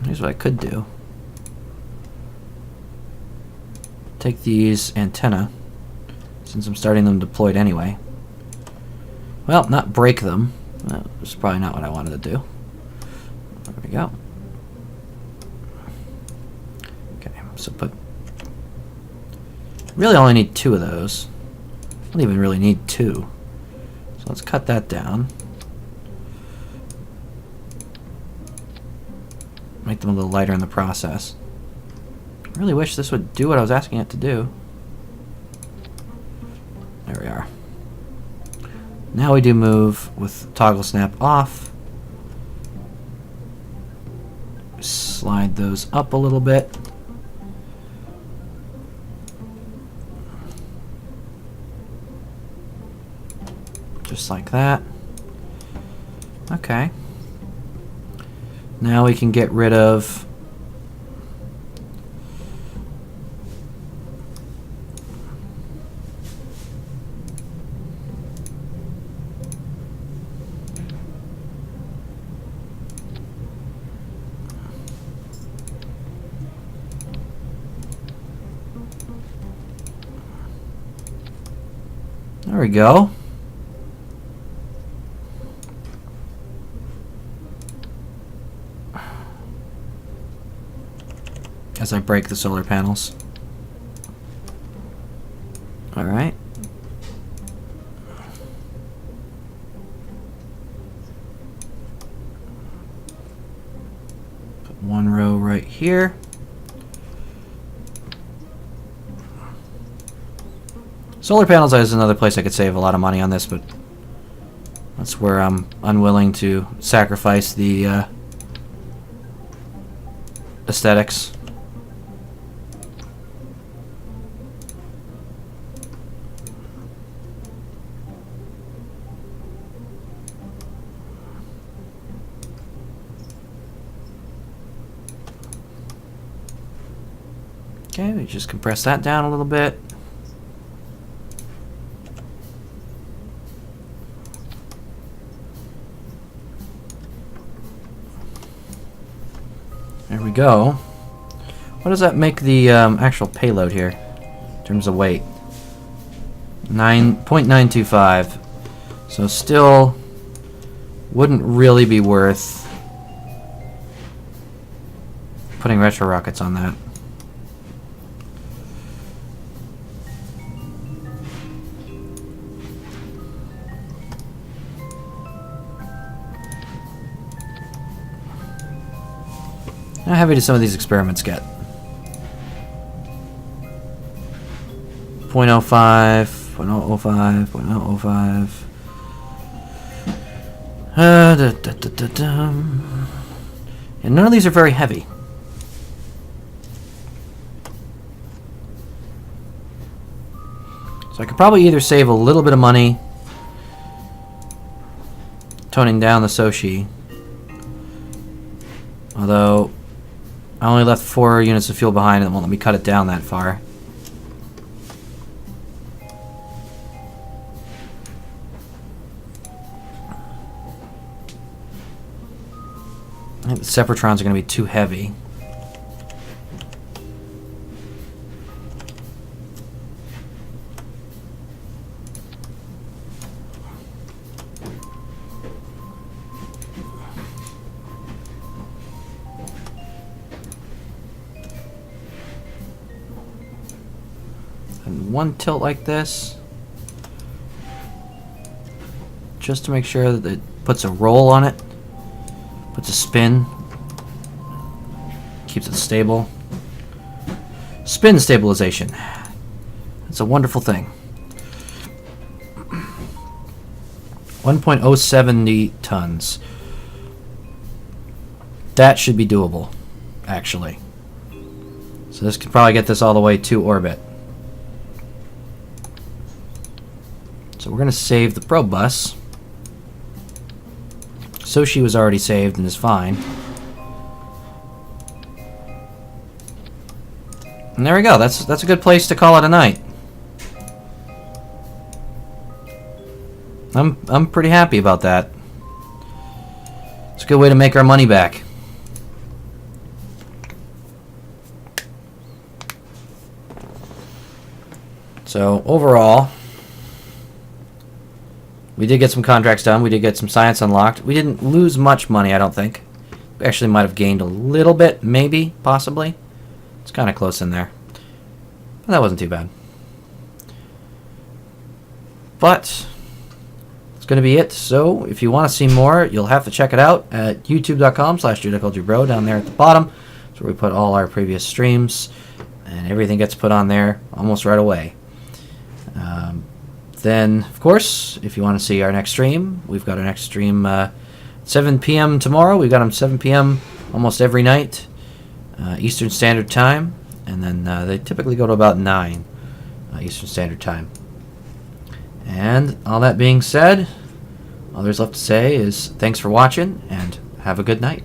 Here's what I could do. Take these antenna, since I'm starting them deployed anyway. Well, not break them. That's probably not what I wanted to do. There we go. Okay, so really only need 2 of those. I don't even really need 2. So let's cut that down. Make them a little lighter in the process. I really wish this would do what I was asking it to do. There we are. Now we do move with toggle snap off. Slide those up a little bit. Just like that. Okay. Now we can get rid of there we go. As I break the solar panels. Alright. Put 1 row right here. Solar panels is another place I could save a lot of money on this, but that's where I'm unwilling to sacrifice the aesthetics. Okay, we just compress that down a little bit. There we go. What does that make the actual payload here in terms of weight? 9.925. So still wouldn't really be worth putting retro rockets on that. How heavy do some of these experiments get? 0.05, 0.005, 0.005. And none of these are very heavy. So I could probably either save a little bit of money toning down the Sochi, although I only left 4 units of fuel behind and it won't let me cut it down that far. I think the Separatrons are going to be too heavy. And one tilt like this, just to make sure that it puts a roll on it. Puts a spin, keeps it stable. Spin stabilization. It's a wonderful thing. 1.070 tons. That should be doable, actually. So this could probably get this all the way to orbit. So we're going to save the probe bus. Sochi was already saved and is fine. And there we go. That's a good place to call it a night. I'm pretty happy about that. It's a good way to make our money back. So overall, we did get some contracts done. We did get some science unlocked. We didn't lose much money, I don't think. We actually might have gained a little bit, maybe, possibly. It's kind of close in there. But that wasn't too bad. But it's going to be it. So if you want to see more, you'll have to check it out at youtube.com/JudoCultureBro down there at the bottom. That's where we put all our previous streams. And everything gets put on there almost right away. Then, of course, if you want to see our next stream, we've got our next stream 7 p.m. tomorrow. We've got them 7 p.m. almost every night, Eastern Standard Time. And then they typically go to about 9 Eastern Standard Time. And all that being said, all there's left to say is thanks for watching and have a good night.